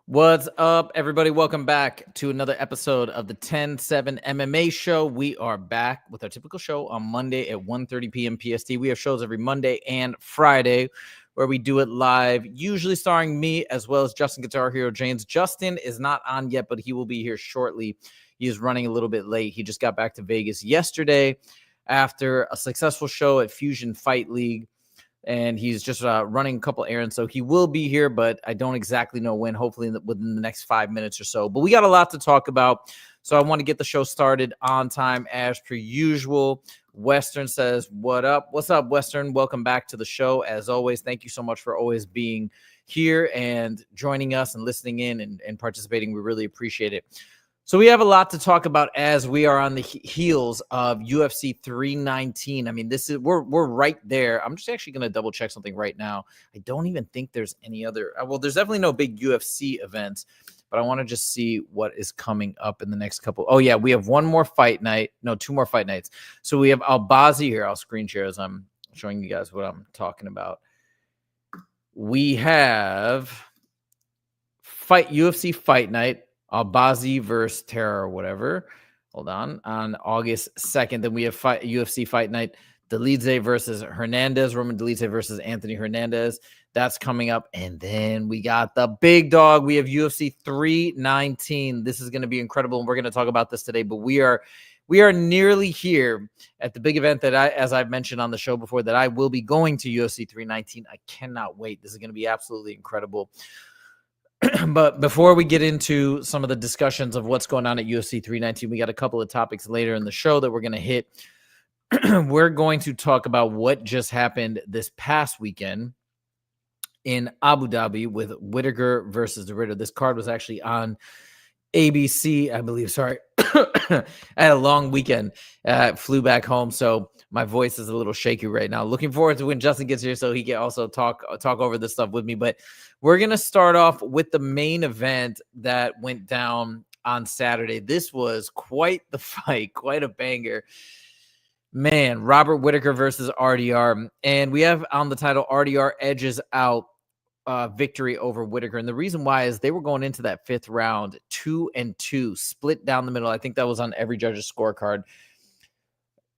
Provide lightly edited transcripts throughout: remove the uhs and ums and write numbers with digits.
What's up, everybody? Welcome back to another episode of the 10-7 MMA show. We are back with our typical show on Monday at 1:30 p.m. PST. We have shows every Monday and Friday where we do it live, usually starring me as well as Justin Guitar Hero James. Justin is not on yet, but he will be here shortly. He is running a little bit late. He just got back to Vegas yesterday after a successful show at Fusion Fight League. And he's just running a couple errands. So he will be here, but I don't exactly know when, hopefully within the next 5 minutes or so. But we got a lot to talk about. So I want to get the show started on time as per usual. Western says, what up? What's up, Western? Welcome back to the show. As always, thank you so much for always being here and joining us and listening in and participating. We really appreciate it. So we have a lot to talk about as we are on the heels of UFC 319. I mean, we're right there. I'm just actually going to double check something right now. I don't even think there's any other. Well, there's definitely no big UFC events, but I want to just see what is coming up in the next couple. Oh yeah, we have one more fight night. No, two more fight nights. So we have Albazi here. I'll screen share as I'm showing you guys what I'm talking about. We have UFC fight night. Albazi versus Terra or whatever. Hold on August 2nd. Then we have UFC Fight Night. Delize versus Hernandez. Roman Delize versus Anthony Hernandez. That's coming up. And then we got the big dog. We have UFC 319. This is going to be incredible. And we're going to talk about this today. But we are nearly here at the big event that as I've mentioned on the show before, that I will be going to UFC 319. I cannot wait. This is going to be absolutely incredible. But before we get into some of the discussions of what's going on at UFC 319, we got a couple of topics later in the show that we're going to hit. We're going to talk about what just happened this past weekend in Abu Dhabi with Whittaker versus the Ritter. This card was actually on ABC, I believe. Sorry. I had a long weekend. Flew back home, so my voice is a little shaky right now. Looking forward to when Justin gets here so he can also talk over this stuff with me. But we're going to start off with the main event that went down on Saturday. This was quite the fight, quite a banger. Man, Robert Whittaker versus RDR. And we have on the title, RDR edges out victory over Whittaker. And the reason why is they were going into that fifth round 2-2, split down the middle. I think that was on every judge's scorecard.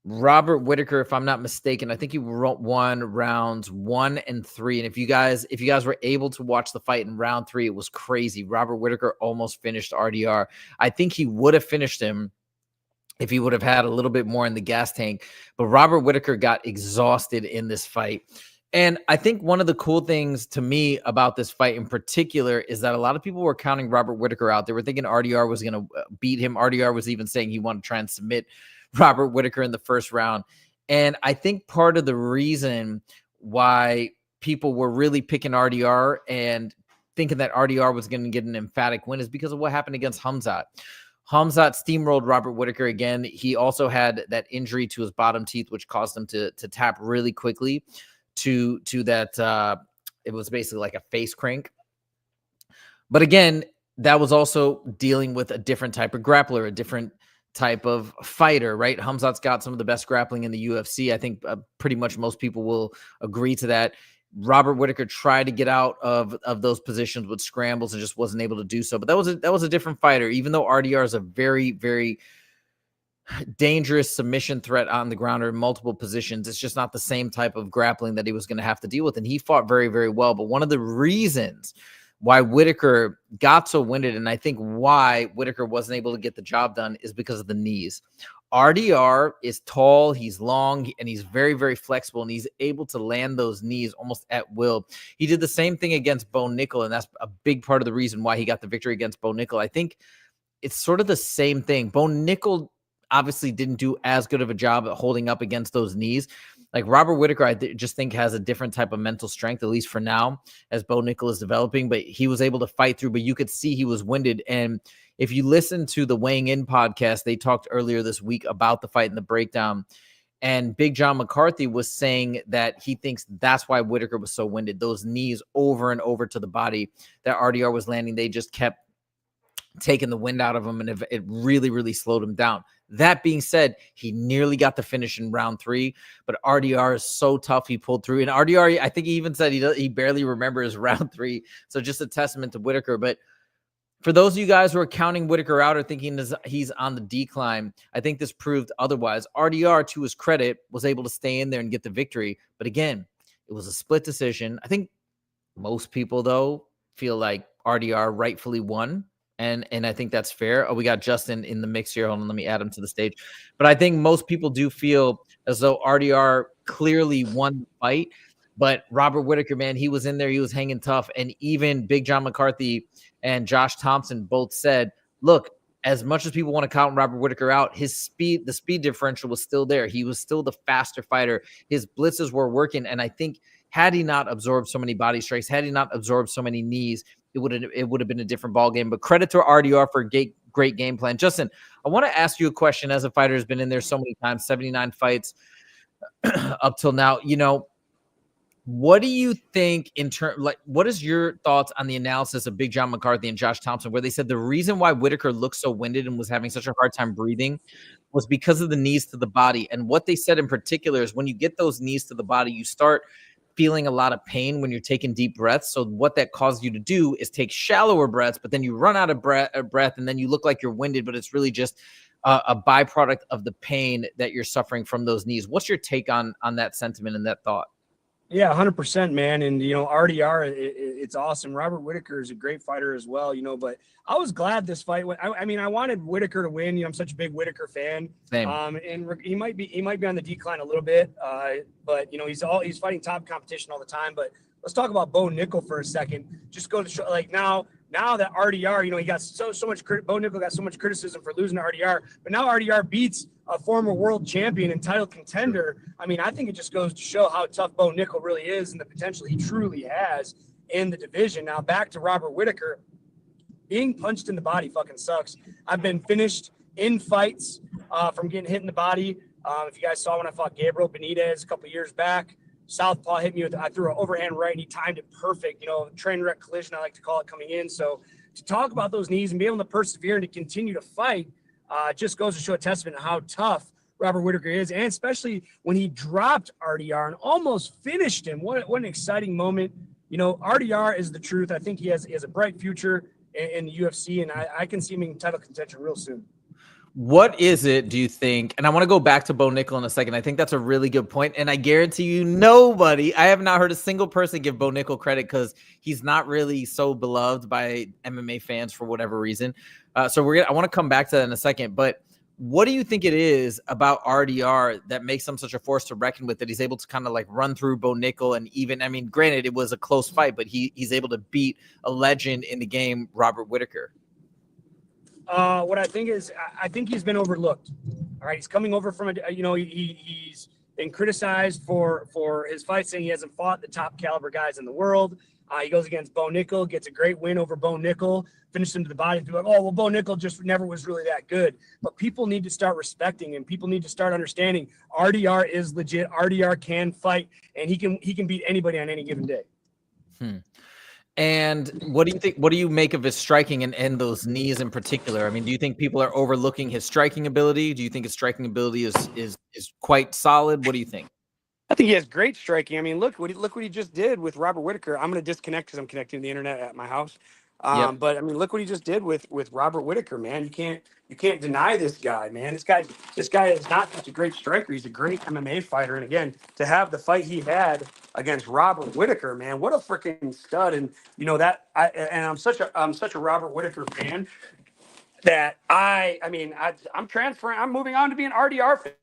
Robert Whittaker, if I'm not mistaken, I think he won rounds 1 and 3. And if you guys were able to watch the fight in round 3, it was crazy. Robert Whittaker almost finished RDR. I think he would have finished him if he would have had a little bit more in the gas tank. But Robert Whittaker got exhausted in this fight. And I think one of the cool things to me about this fight in particular is that a lot of people were counting Robert Whittaker out. They were thinking RDR was going to beat him. RDR was even saying he wanted to try and submit Robert Whittaker in the first round. And I think part of the reason why people were really picking RDR and thinking that RDR was going to get an emphatic win is because of what happened against Khamzat. Khamzat steamrolled Robert Whittaker again. He also had that injury to his bottom teeth, which caused him to tap really quickly to that. It was basically like a face crank. But again, that was also dealing with a different type of grappler, a different type of fighter, right? Khamzat's got some of the best grappling in the UFC. I think pretty much most people will agree to that. Robert Whittaker tried to get out of those positions with scrambles and just wasn't able to do so. But that was a different fighter, even though RDR is a very, very dangerous submission threat on the ground or in multiple positions. It's just not the same type of grappling that he was going to have to deal with. And he fought very, very well. But one of the reasons why Whittaker got so winded, and I think why Whittaker wasn't able to get the job done, is because of the knees. RDR is tall, he's long, and he's very, very flexible, and he's able to land those knees almost at will. He did the same thing against Bo Nickel, and that's a big part of the reason why he got the victory against Bo Nickel. I think it's sort of the same thing. Bo Nickel obviously didn't do as good of a job at holding up against those knees. Like Robert Whittaker, I just think has a different type of mental strength, at least for now, as Bo Nickel is developing. But he was able to fight through, but you could see he was winded. And if you listen to the Weighing In podcast, they talked earlier this week about the fight and the breakdown. And Big John McCarthy was saying that he thinks that's why Whittaker was so winded. Those knees over and over to the body that RDR was landing, they just kept taking the wind out of him, and it really, really slowed him down. That being said, he nearly got the finish in round 3, but RDR is so tough. He pulled through, and RDR, I think he even said he barely remembers round 3. So just a testament to Whittaker. But For those of you guys who are counting Whittaker out or thinking he's on the decline, I think this proved otherwise. RDR, to his credit, was able to stay in there and get the victory. But again, it was a split decision. I think most people, though, feel like RDR rightfully won. And I think that's fair. Oh, we got Justin in the mix here. Hold on, let me add him to the stage. But I think most people do feel as though RDR clearly won the fight. But Robert Whittaker, man, he was in there. He was hanging tough. And even Big John McCarthy and Josh Thompson both said, look, as much as people want to count Robert Whittaker out, the speed differential was still there. He was still the faster fighter. His blitzes were working. And I think had he not absorbed so many body strikes, had he not absorbed so many knees, it would have been a different ball game. But credit to RDR for a great game plan. Justin, I want to ask you a question as a fighter who's been in there so many times, 79 fights up till now. You know, what do you think what is your thoughts on the analysis of Big John McCarthy and Josh Thompson, where they said the reason why Whittaker looked so winded and was having such a hard time breathing was because of the knees to the body? And what they said in particular is when you get those knees to the body, you start feeling a lot of pain when you're taking deep breaths. So what that causes you to do is take shallower breaths, but then you run out of breath and then you look like you're winded, but it's really just a byproduct of the pain that you're suffering from those knees. What's your take on that sentiment and that thought? Yeah, 100%, man. And, you know, RDR, it's awesome. Robert Whittaker is a great fighter as well, you know, but I was glad this fight went. I mean, I wanted Whittaker to win. You know, I'm such a big Whittaker fan. Same. And he might be on the decline a little bit, but, you know, he's fighting top competition all the time. But let's talk about Bo Nickel for a second. Just go to show, like, now that RDR, you know, he got so much Bo Nickel got so much criticism for losing to RDR, but now RDR beats a former world champion and title contender. I mean, I think it just goes to show how tough Bo Nickel really is and the potential he truly has in the division. Now back to Robert Whittaker. Being punched in the body fucking sucks. I've been finished in fights from getting hit in the body. If you guys saw when I fought Gabriel Benitez a couple years back, southpaw hit me I threw an overhand right and he timed it perfect. You know, train wreck collision, I like to call it, coming in. So to talk about those knees and be able to persevere and to continue to fight just goes to show a testament to how tough Robert Whittaker is, and especially when he dropped RDR and almost finished him. What an exciting moment. You know, RDR is the truth. I think he has a bright future in the UFC, and I can see him in title contention real soon. What is it, do you think? And I want to go back to Bo Nickel in a second. I think that's a really good point. And I guarantee you I have not heard a single person give Bo Nickel credit because he's not really so beloved by MMA fans for whatever reason. So I want to come back to that in a second. But what do you think it is about RDR that makes him such a force to reckon with, that he's able to kind of like run through Bo Nickel? And even, I mean, granted, it was a close fight, but he's able to beat a legend in the game, Robert Whittaker. What I think is, I think he's been overlooked. All right, he's coming over from he's been criticized for his fight, saying he hasn't fought the top caliber guys in the world. He goes against Bo Nickel, gets a great win over Bo Nickel, finished him to the body. People are like, oh, well, Bo Nickel just never was really that good. But people need to start respecting him. People need to start understanding RDR is legit. RDR can fight, and he can beat anybody on any given day. And what do you think? What do you make of his striking and those knees in particular? I mean, do you think people are overlooking his striking ability? Do you think his striking ability is quite solid? What do you think? I think he has great striking. I mean, look what he just did with Robert Whittaker. I'm going to disconnect because I'm connecting to the internet at my house. But I mean, look what he just did with Robert Whittaker, man. You can't deny this guy, man. This guy is not just a great striker. He's a great MMA fighter. And again, to have the fight he had against Robert Whittaker, man, what a freaking stud. And you know that I'm such a Robert Whittaker fan that I'm moving on to be an RDR fan.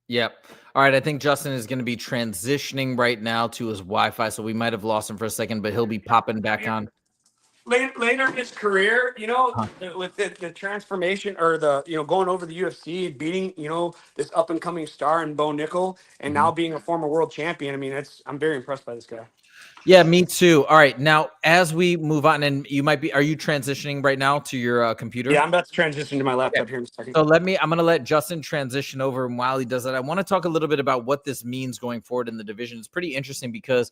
Yep. All right. I think Justin is going to be transitioning right now to his Wi-Fi, so we might have lost him for a second, but he'll be popping back on. Later in his career, you know, with the transformation or going over the UFC, beating, this up and coming star in Bo Nickel, and now being a former world champion. I mean, I'm very impressed by this guy. Yeah, me too. All right. Now, as we move on, and are you transitioning right now to your computer? Yeah, I'm about to transition to my laptop here in a second. So I'm going to let Justin transition over. And while he does that, I want to talk a little bit about what this means going forward in the division. It's pretty interesting because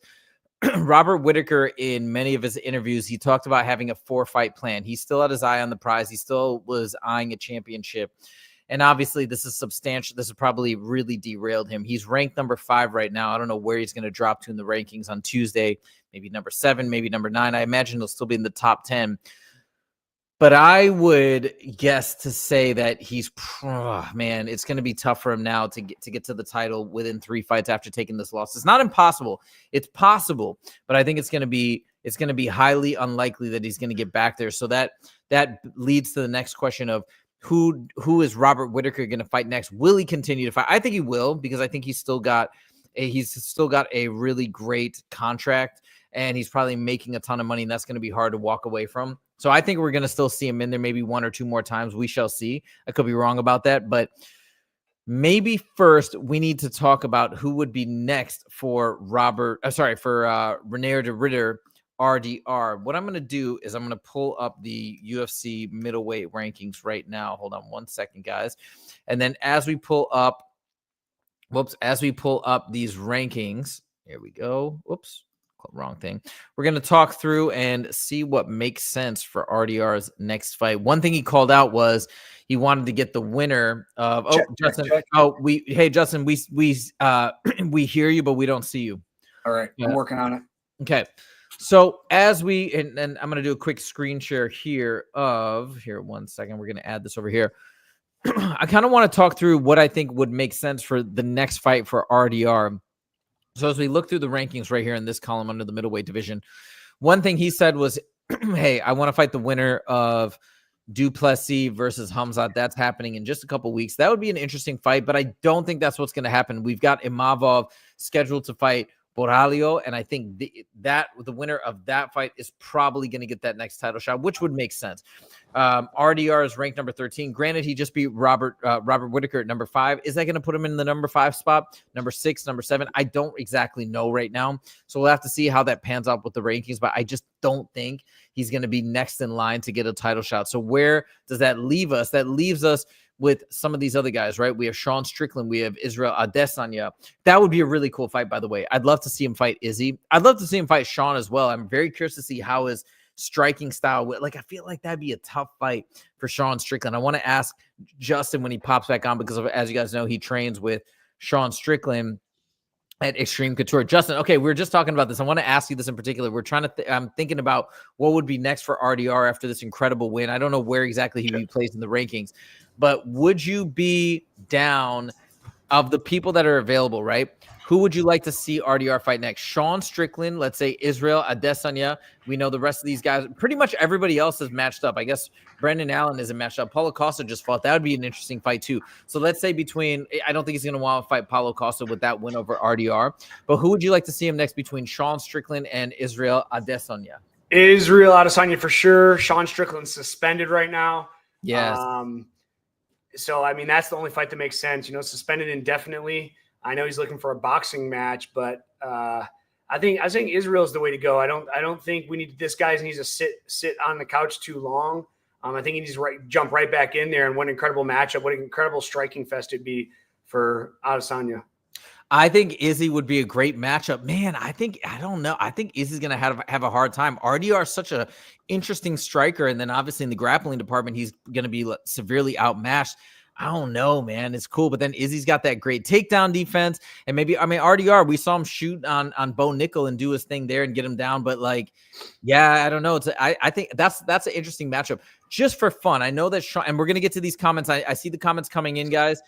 Robert Whittaker, in many of his interviews, he talked about having a 4-fight plan. He still had his eye on the prize. He still was eyeing a championship. And obviously, this is substantial. This has probably really derailed him. He's ranked number 5 right now. I don't know where he's going to drop to in the rankings on Tuesday. Maybe number 7, maybe number 9. I imagine he'll still be in the top 10. But I would guess to say that he's, man, it's going to be tough for him now to get to the title within 3 fights after taking this loss. It's not impossible. It's possible, but I think it's going to be highly unlikely that he's going to get back there. So that leads to the next question of who is Robert Whittaker going to fight next? Will he continue to fight? I think he will, because I think he's still got a really great contract, and he's probably making a ton of money, and that's going to be hard to walk away from. So I think we're going to still see him in there maybe 1 or 2 more times. We shall see. I could be wrong about that, but maybe first we need to talk about who would be next for René de Ridder RDR. What I'm going to do is I'm going to pull up the UFC middleweight rankings right now. Hold on 1 second, guys. And then as we pull up these rankings, here we go. Whoops. Wrong thing. We're going to talk through and see what makes sense for RDR's next fight. One thing he called out was he wanted to get the winner of Justin. Hey Justin, we hear you, but we don't see you. All right, I'm working on it. Okay. So as and I'm going to do a quick screen share here 1 second. We're going to add this over here. I kind of want to talk through what I think would make sense for the next fight for RDR. So as we look through the rankings right here in this column under the middleweight division, one thing he said was, hey, I want to fight the winner of Duplessis versus Khamzat. That's happening in just a couple weeks. That would be an interesting fight, but I don't think that's what's going to happen. We've got Imavov scheduled to fight Borralho, and I think the winner of that fight is probably going to get that next title shot, which would make sense. RDR is ranked number 13. Granted, he just beat Robert Whittaker at number 5. Is that going to put him in the number 5 spot? Number 6, number 7? I don't exactly know right now. So we'll have to see how that pans out with the rankings, but I just don't think he's going to be next in line to get a title shot. So where does that leave us? That leaves us with some of these other guys, right? We have Sean Strickland. We have Israel Adesanya. That would be a really cool fight, by the way. I'd love to see him fight Izzy. I'd love to see him fight Sean as well. I'm very curious to see how his striking style, I feel like that'd be a tough fight for Sean Strickland. I want to ask Justin when he pops back on, because as you guys know, he trains with Sean Strickland at Extreme Couture. Justin, okay, we were just talking about this. I want to ask you this in particular. We're trying to I'm thinking about what would be next for RDR after this incredible win. I don't know where exactly he would be placed in the rankings, but would you be down, of the people that are available, right? Who would you like to see RDR fight next? Sean Strickland, let's say Israel Adesanya. We know the rest of these guys. Pretty much everybody else is matched up. I guess Brendan Allen isn't matched up. Paulo Costa just fought. That would be an interesting fight too. So let's say I don't think he's going to want to fight Paulo Costa with that win over RDR. But who would you like to see him next between Sean Strickland and Israel Adesanya? Israel Adesanya for sure. Sean Strickland's suspended right now. Yes. So, I mean, that's the only fight that makes sense. Suspended indefinitely. I know he's looking for a boxing match, but I think Israel's the way to go. I don't think this guy needs to sit on the couch too long. I think he needs to jump right back in there, and what an incredible matchup, what an incredible striking fest it'd be for Adesanya. I think Izzy would be a great matchup. Man, I don't know. I think Izzy's going to have a hard time. RDR is such a interesting striker, and then obviously in the grappling department, he's going to be severely outmatched. I don't know, man. It's cool, but then Izzy's got that great takedown defense, and RDR, we saw him shoot on Bo Nickel and do his thing there and get him down, but I don't know. I think that's an interesting matchup just for fun. I know that Sean, and we're gonna get to these comments. I see the comments coming in, guys,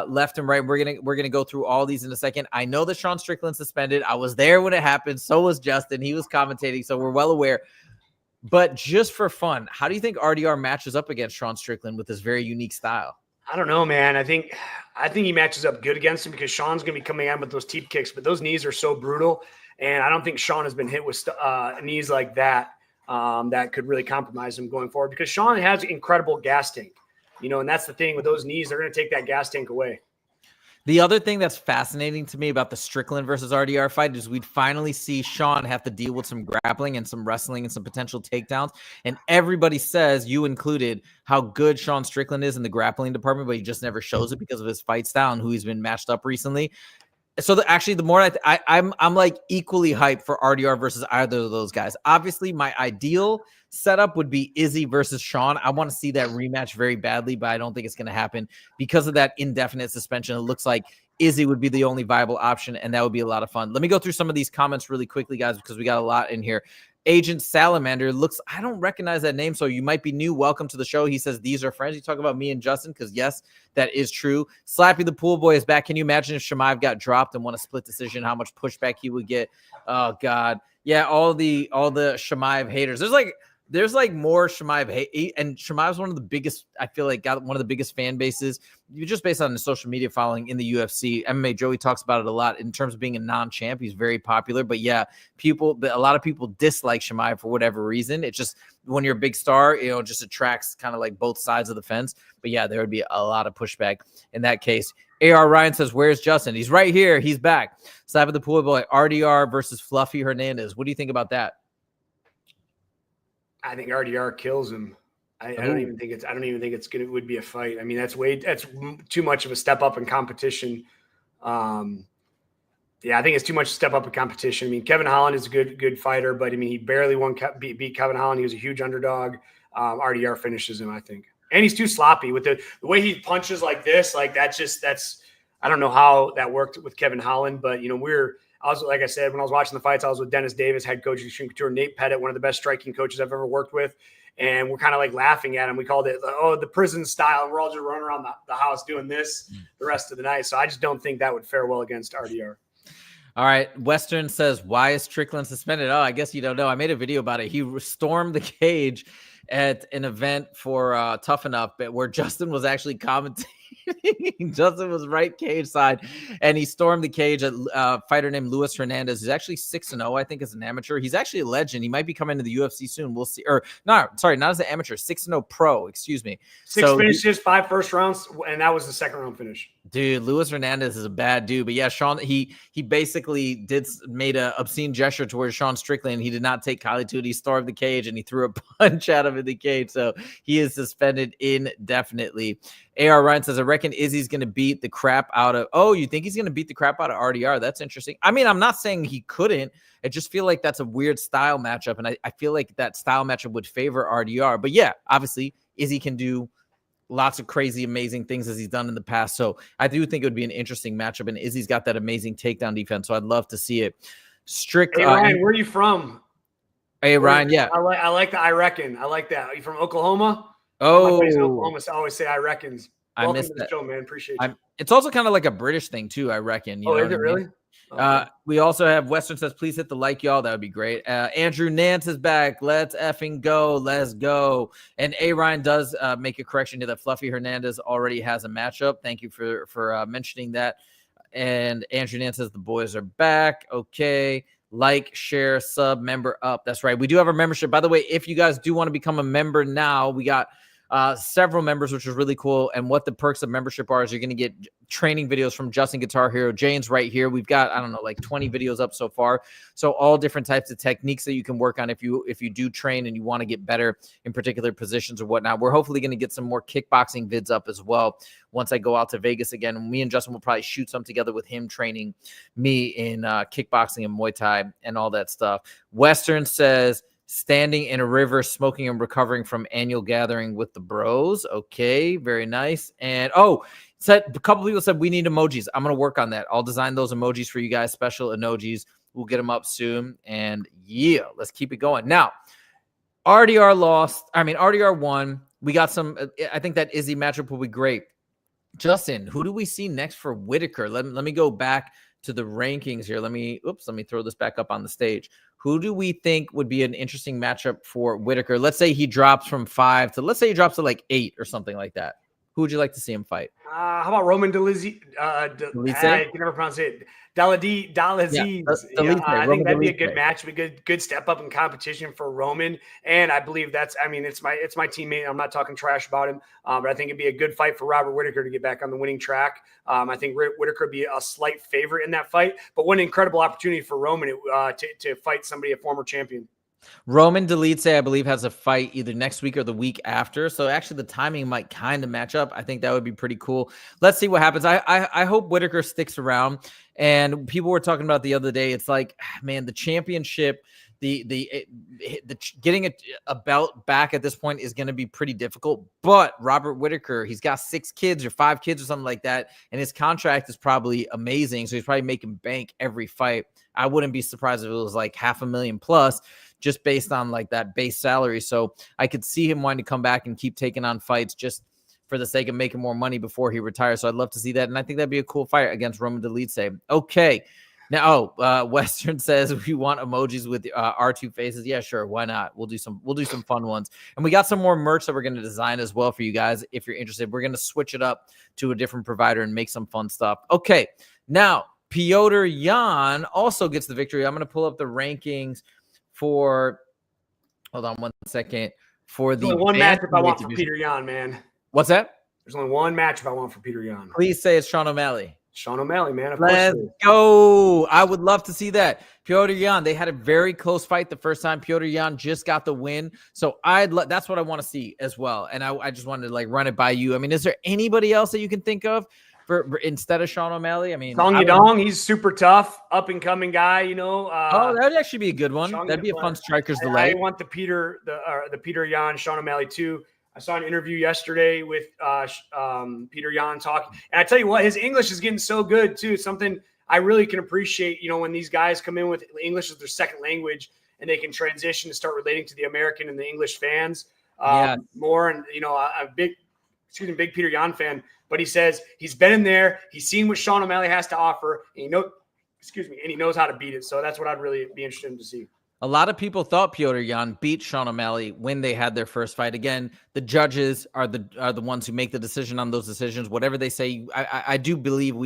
left and right. We're gonna go through all these in a second. I know that Sean Strickland suspended. I was there when it happened. So was Justin. He was commentating, so we're well aware. But just for fun, how do you think RDR matches up against Sean Strickland with his very unique style? I don't know, man. I think he matches up good against him because Sean's going to be coming in with those teep kicks, but those knees are so brutal, and I don't think Sean has been hit with knees like that that could really compromise him going forward, because Sean has incredible gas tank, and that's the thing with those knees. They're going to take that gas tank away. The other thing that's fascinating to me about the Strickland versus RDR fight is we'd finally see Sean have to deal with some grappling and some wrestling and some potential takedowns. And everybody says, you included, how good Sean Strickland is in the grappling department, but he just never shows it because of his fight style and who he's been matched up recently. So actually, the more I'm like equally hyped for RDR versus either of those guys. Obviously, my ideal setup would be Izzy versus Sean. I want to see that rematch very badly, but I don't think it's going to happen because of that indefinite suspension. It looks like Izzy would be the only viable option, and that would be a lot of fun. Let me go through some of these comments really quickly, guys, because we got a lot in here. Agent Salamander looks, I don't recognize that name, so you might be new. Welcome to the show. He says, these are friends. You talk about me and Justin, because yes, that is true. Slappy the Pool Boy is back. Can you imagine if Chimaev got dropped and won a split decision, how much pushback he would get? Oh, God. Yeah, all the Chimaev haters. There's like more Chimaev hate, and Chimaev's one of the biggest, I feel like, got one of the biggest fan bases, just based on the social media following in the UFC. MMA Joey talks about it a lot in terms of being a non-champ. He's very popular, but yeah, a lot of people dislike Chimaev for whatever reason. It's just when you're a big star, it just attracts kind of like both sides of the fence. But yeah, there would be a lot of pushback in that case. AR Ryan says, where's Justin? He's right here. He's back. Slap at the Pool Boy, RDR versus Fluffy Hernandez. What do you think about that? I think RDR kills him. I don't even think it would be a fight. I mean, that's too much of a step up in competition. Yeah, I think it's too much step up in competition. I mean, Kevin Holland is a good fighter, but I mean, he barely beat Kevin Holland. He was a huge underdog. RDR finishes him, I think. And he's too sloppy with the way he punches like this. Like that's I don't know how that worked with Kevin Holland, but like I said, when I was watching the fights, I was with Dennis Davis, head coach of Extreme Couture, Nate Pettit, one of the best striking coaches I've ever worked with. And we're kind of like laughing at him. We called it, the prison style. And we're all just running around the house doing this the rest of the night. So I just don't think that would fare well against RDR. All right. Western says, why is Strickland suspended? Oh, I guess you don't know. I made a video about it. He stormed the cage at an event for Tough Enough, where Justin was actually commentating. Justin was right cage side, and he stormed the cage at a fighter named Luis Hernandez, who's actually 6-0, I think, as an amateur. He's actually a legend. He might be coming to the UFC soon. We'll see. Or no, sorry, not as an amateur, 6-0 pro. Excuse me. Six finishes, 5 first rounds, and that was the second round finish. Dude, Luis Hernandez is a bad dude. But yeah, Sean, he basically made a obscene gesture towards Sean Strickland. He did not take Kylie to it. He stormed the cage and he threw a punch at him in the cage. So he is suspended indefinitely. AR Ryan says, I reckon Izzy's going to beat the crap out of. Oh, you think he's going to beat the crap out of RDR? That's interesting. I mean, I'm not saying he couldn't. I just feel like that's a weird style matchup. And I feel like that style matchup would favor RDR. But yeah, obviously, Izzy can do lots of crazy, amazing things as he's done in the past. So I do think it would be an interesting matchup. And Izzy's got that amazing takedown defense. So I'd love to see it. Hey, Ryan, where are you from? Hey, Ryan, yeah. I like that. I reckon. I like that. Are you from Oklahoma? Oh, Oklahoma always say I reckons. Welcome I missed to the that. show, man. Appreciate you. It's also kind of like a British thing too, I reckon. You know is it really? Okay. We also have Western says, please hit the like, y'all. That would be great. Andrew Nance is back. Let's effing go. Let's go. And A. Ryan does make a correction to that. Fluffy Hernandez already has a matchup. Thank you for mentioning that. And Andrew Nance says the boys are back. Okay. Like, share, sub, member up. That's right. We do have a membership. By the way, if you guys do want to become a member now, we got several members, which is really cool. And what the perks of membership are is you're going to get training videos from Justin Guitar Hero. Jane's right here. We've got, I don't know, like 20 videos up so far. So all different types of techniques that you can work on if you do train and you want to get better in particular positions or whatnot. We're hopefully going to get some more kickboxing vids up as well once I go out to Vegas again. And me and Justin will probably shoot some together with him training me in kickboxing and Muay Thai and all that stuff. Western says, standing in a river, smoking and recovering from annual gathering with the bros. Okay, very nice. And a couple people said we need emojis. I'm going to work on that. I'll design those emojis for you guys, special emojis. We'll get them up soon. And yeah, let's keep it going. Now, RDR lost. RDR won. We got some. I think that Izzy matchup will be great. Justin, who do we see next for Whittaker? Let me go back to the rankings here. Let me throw this back up on the stage. Who do we think would be an interesting matchup for Whittaker? Let's say he drops from 5 to, let's say he drops to like 8 or something like that. Who would you like to see him fight? How about Roman Dolizzi? I can never pronounce it. Dalaziz. I think that'd be a good match. Be good step up in competition for Roman. And I believe it's my teammate. I'm not talking trash about him, but I think it'd be a good fight for Robert Whittaker to get back on the winning track. I think Whittaker would be a slight favorite in that fight, but what an incredible opportunity for Roman to fight somebody, a former champion. Roman Dolidze, I believe, has a fight either next week or the week after. So actually the timing might kind of match up. I think that would be pretty cool. Let's see what happens. I hope Whittaker sticks around. And people were talking about the other day. It's like, man, the championship, the getting a belt back at this point is going to be pretty difficult. But Robert Whittaker, he's got 6 kids or 5 kids or something like that. And his contract is probably amazing. So he's probably making bank every fight. I wouldn't be surprised if it was like $500,000 plus, just based on like that base salary. So I could see him wanting to come back and keep taking on fights just for the sake of making more money before he retires. So I'd love to see that. And I think that'd be a cool fight against Roman Dolidze. Okay. Now, Western says we want emojis with our 2 faces. Yeah, sure. Why not? We'll do some fun ones. And we got some more merch that we're going to design as well for you guys. If you're interested, we're going to switch it up to a different provider and make some fun stuff. Okay. Now, Petr Yan also gets the victory. I'm going to pull up the rankings for, hold on one second, for the one matchup I want for Petr Yan, man. What's that? There's only one matchup I want for Petr Yan. Please say it's Sean O'Malley. Sean O'Malley, man. Let's go. I would love to see that. Petr Yan, they had a very close fight the first time. Petr Yan just got the win. So that's what I want to see as well. And I just wanted to like run it by you. I mean, is there anybody else that you can think of for instead of Sean O'Malley? I mean, Song Yadong, he's super tough, up and coming guy, you know. That would actually be a good one. That'd be a fun striker's delay. I want the Petr Yan, Sean O'Malley too. I saw an interview yesterday with Petr Yan talking, and I tell you what, his English is getting so good too. It's something I really can appreciate. You know, when these guys come in with English as their second language, and they can transition to start relating to the American and the English fans more. And you know, I'm a big Petr Yan fan. But he says he's been in there, he's seen what Sean O'Malley has to offer, and he knows how to beat it. So that's what I'd really be interested in to see. A lot of people thought Petr Yan beat Sean O'Malley when they had their first fight. Again, the judges are the ones who make the decision on those decisions. Whatever they say, I do believe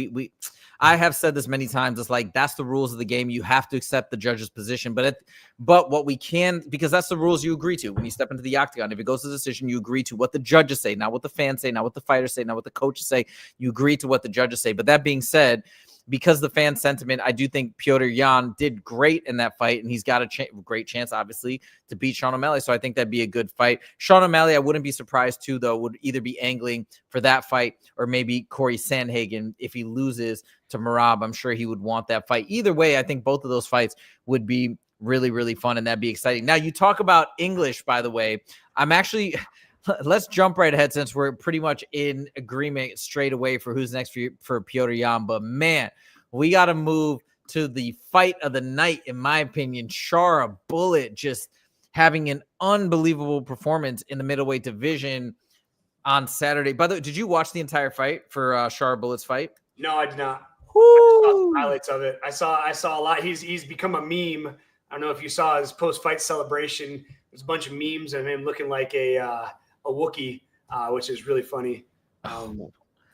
I have said this many times. It's like that's the rules of the game. You have to accept the judge's position. But what we can, because that's the rules you agree to when you step into the octagon. If it goes to the decision, you agree to what the judges say, not what the fans say, not what the fighters say, not what the coaches say. You agree to what the judges say. But that being said, because the fan sentiment, I do think Petr Yan did great in that fight, and he's got a great chance, obviously, to beat Sean O'Malley. So I think that'd be a good fight. Sean O'Malley, I wouldn't be surprised, too, though, would either be angling for that fight or maybe Corey Sandhagen. If he loses to Merab, I'm sure he would want that fight. Either way, I think both of those fights would be really, really fun, and that'd be exciting. Now, you talk about English, by the way. I'm actually... Let's jump right ahead since we're pretty much in agreement straight away for who's next for Petr Yan. But, man, we got to move to the fight of the night, in my opinion. Shara Bullet just having an unbelievable performance in the middleweight division on Saturday. By the way, did you watch the entire fight for Shara Bullet's fight? No, I did not. I saw highlights of it. I saw a lot. He's become a meme. I don't know if you saw his post-fight celebration. There's a bunch of memes of him looking like a Wookiee, which is really funny.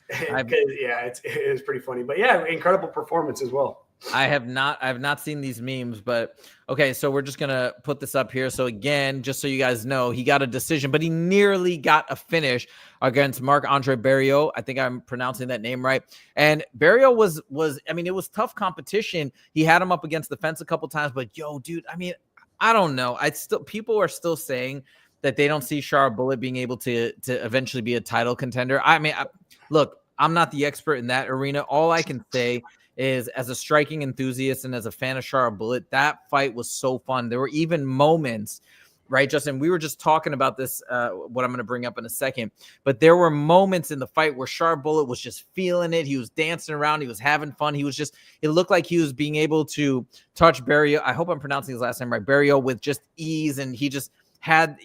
It is pretty funny. But yeah, incredible performance as well. I have not seen these memes, but okay, so we're just gonna put this up here. So again, just so you guys know, he got a decision, but he nearly got a finish against Marc-Andre Barriault. I think I'm pronouncing that name right. And Barriault was I mean, it was tough competition. He had him up against the fence a couple times, but dude, I mean, I don't know. People are still saying that they don't see Shara Bullet being able to eventually be a title contender. I mean, look, I'm not the expert in that arena. All I can say is, as a striking enthusiast and as a fan of Shara Bullet, that fight was so fun. There were even moments, right, Justin? We were just talking about this, what I'm going to bring up in a second, but there were moments in the fight where Shara Bullet was just feeling it. He was dancing around. He was having fun. It looked like he was being able to touch Barriault. I hope I'm pronouncing his last name right, Barriault, with just ease, and he just had,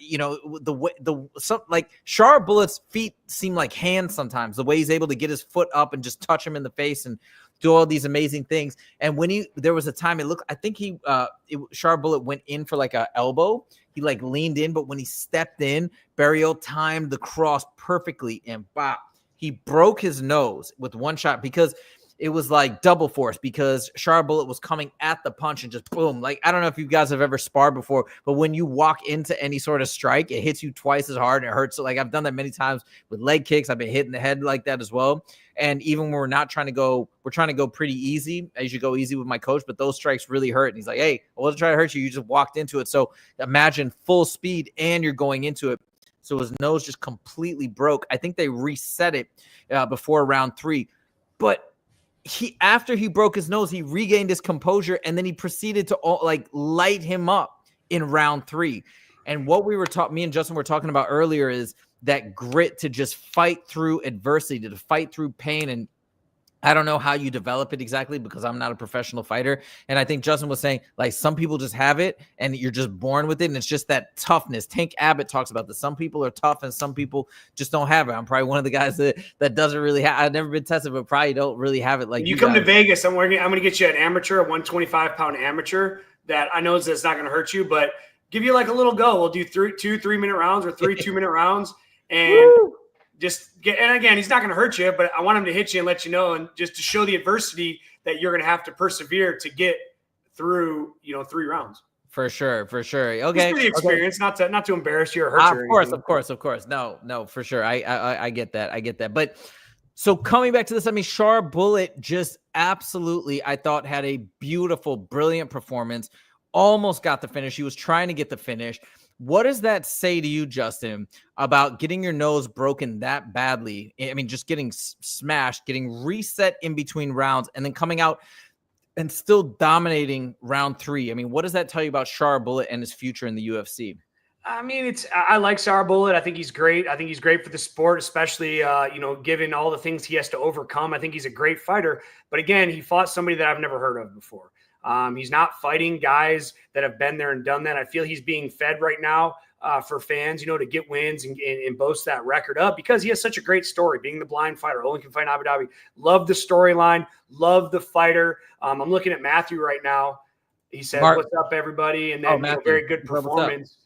like Shara Bullet's feet seem like hands sometimes, the way he's able to get his foot up and just touch him in the face and do all these amazing things. And when there was a time I think Shara Bullet went in for like a elbow. He like leaned in, but when he stepped in, Barriault timed the cross perfectly and bop. He broke his nose with one shot because it was like double force because Shara Bullet was coming at the punch and just boom. Like, I don't know if you guys have ever sparred before, but when you walk into any sort of strike, it hits you twice as hard and it hurts. So like, I've done that many times with leg kicks. I've been hitting the head like that as well. And even when we're not trying to go, we're trying to go pretty easy. I usually go easy with my coach, but those strikes really hurt. And he's like, hey, I wasn't trying to hurt you. You just walked into it. So imagine full speed and you're going into it. So his nose just completely broke. I think they reset it before round 3. But after he broke his nose, he regained his composure, and then he proceeded to light him up in round 3. And what me and Justin were talking about earlier is that grit to just fight through adversity, to fight through pain. And I don't know how you develop it exactly because I'm not a professional fighter. And I think Justin was saying, like, some people just have it and you're just born with it. And it's just that toughness. Tank Abbott talks about this. Some people are tough and some people just don't have it. I'm probably one of the guys that doesn't really have. I've never been tested, but probably don't really have it. Like, when you come to Vegas, I'm going to get you an amateur, a 125-pound amateur that I know that's not going to hurt you, but give you like a little go. We'll do 2 3-minute rounds or 3 2-minute rounds. And and again, he's not going to hurt you, but I want him to hit you and let you know, and just to show the adversity that you're going to have to persevere to get through, 3 rounds. For sure. Okay. Just for the experience, not to embarrass you or hurt you. Of course. No, for sure. I get that. But so coming back to this, I mean, Shara Bullet just absolutely, I thought, had a beautiful, brilliant performance. Almost got the finish. He was trying to get the finish. What does that say to you, Justin, about getting your nose broken that badly? I mean, just getting smashed, getting reset in between rounds, and then coming out and still dominating round 3. I mean, what does that tell you about Shara Bullet and his future in the UFC? I mean, I like Shara Bullet. I think he's great. I think he's great for the sport, especially, given all the things he has to overcome. I think he's a great fighter. But again, he fought somebody that I've never heard of before. He's not fighting guys that have been there and done that. I feel he's being fed right now for fans, to get wins and boast that record up because he has such a great story, being the blind fighter, only can fight in Abu Dhabi. Love the storyline, love the fighter. I'm looking at Matthew right now. He said, "What's up, everybody?" And then very good performance.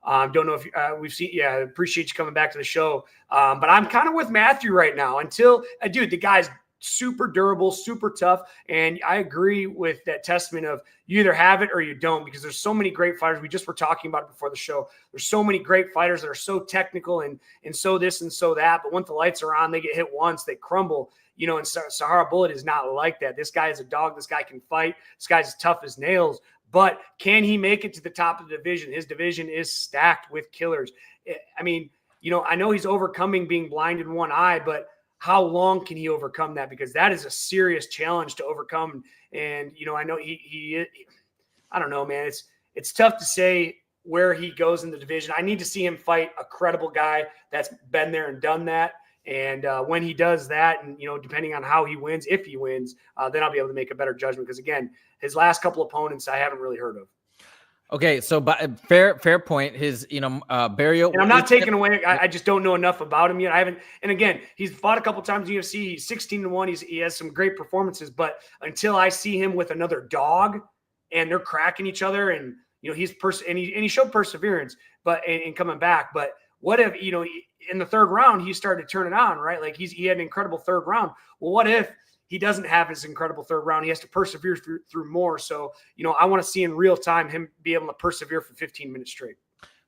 Don't know if we've seen. Yeah, appreciate you coming back to the show. But I'm kind of with Matthew right now until, dude, the guy's super durable, super tough. And I agree with that testament of you either have it or you don't, because there's so many great fighters. We just were talking about it before the show. There's so many great fighters that are so technical and so this and so that. But once the lights are on, they get hit once, they crumble. And Shara Bullet is not like that. This guy is a dog. This guy can fight. This guy's as tough as nails. But can he make it to the top of the division? His division is stacked with killers. I mean, I know he's overcoming being blind in one eye, but how long can he overcome that? Because that is a serious challenge to overcome. And, I know he I don't know, man. It's tough to say where he goes in the division. I need to see him fight a credible guy that's been there and done that. And when he does that, and, depending on how he wins, if he wins, then I'll be able to make a better judgment. Because, again, his last couple opponents I haven't really heard of. Okay, so fair point. His, Barrio, and I'm not taking away. I just don't know enough about him yet. I haven't. And again, he's fought a couple times in the UFC. He's 16-1. He has some great performances. But until I see him with another dog, and they're cracking each other, and he showed perseverance, and coming back. But what if in the third round he started to turn it on, right? Like he had an incredible third round. Well, what if he doesn't have his incredible third round? He has to persevere through more. So, I want to see in real time him be able to persevere for 15 minutes straight.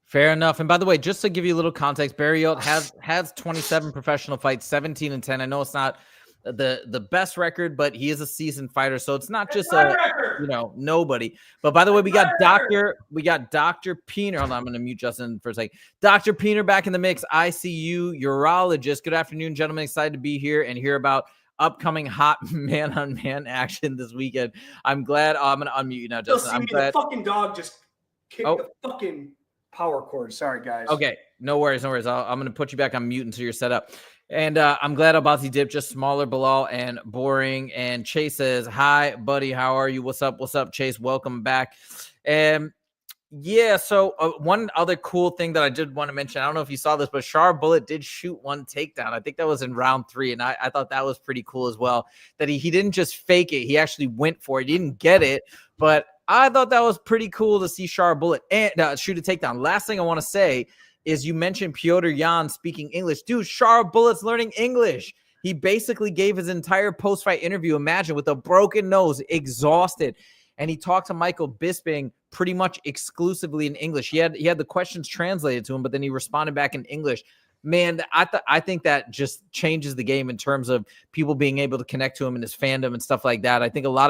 Fair enough. And by the way, just to give you a little context, Barrio has 27 professional fights, 17-10. I know it's not the best record, but he is a seasoned fighter. So it's not just nobody. But by the way, we got Dr. Peener. Hold on, I'm going to mute Justin for a second. Dr. Peener back in the mix, ICU urologist. Good afternoon, gentlemen. Excited to be here and hear about upcoming hot man-on-man action this weekend. I'm glad. I'm going to unmute you now, Justin. I'm glad. The fucking dog just kicked the fucking power cord. Sorry, guys. Okay, no worries. I'm going to put you back on mute until you're set up. And I'm glad Albazi dipped, just smaller, Bilal, and boring. And Chase says, "Hi, buddy. How are you? What's up, Chase? Welcome back." And yeah, so one other cool thing that I did want to mention, I don't know if you saw this, but Shara Bullet did shoot one takedown. I think that was in round 3, and I thought that was pretty cool as well, that he didn't just fake it. He actually went for it. He didn't get it, but I thought that was pretty cool to see Shara Bullet and shoot a takedown. Last thing I want to say is you mentioned Petr Yan speaking English. Dude, Shara Bullet's learning English. he basically gave his entire post-fight interview, imagine, with a broken nose, exhausted. And he talked to Michael Bisping pretty much exclusively in English. He had the questions translated to him, but then he responded back in English. Man, I think that just changes the game in terms of people being able to connect to him and his fandom and stuff like that. I think a lot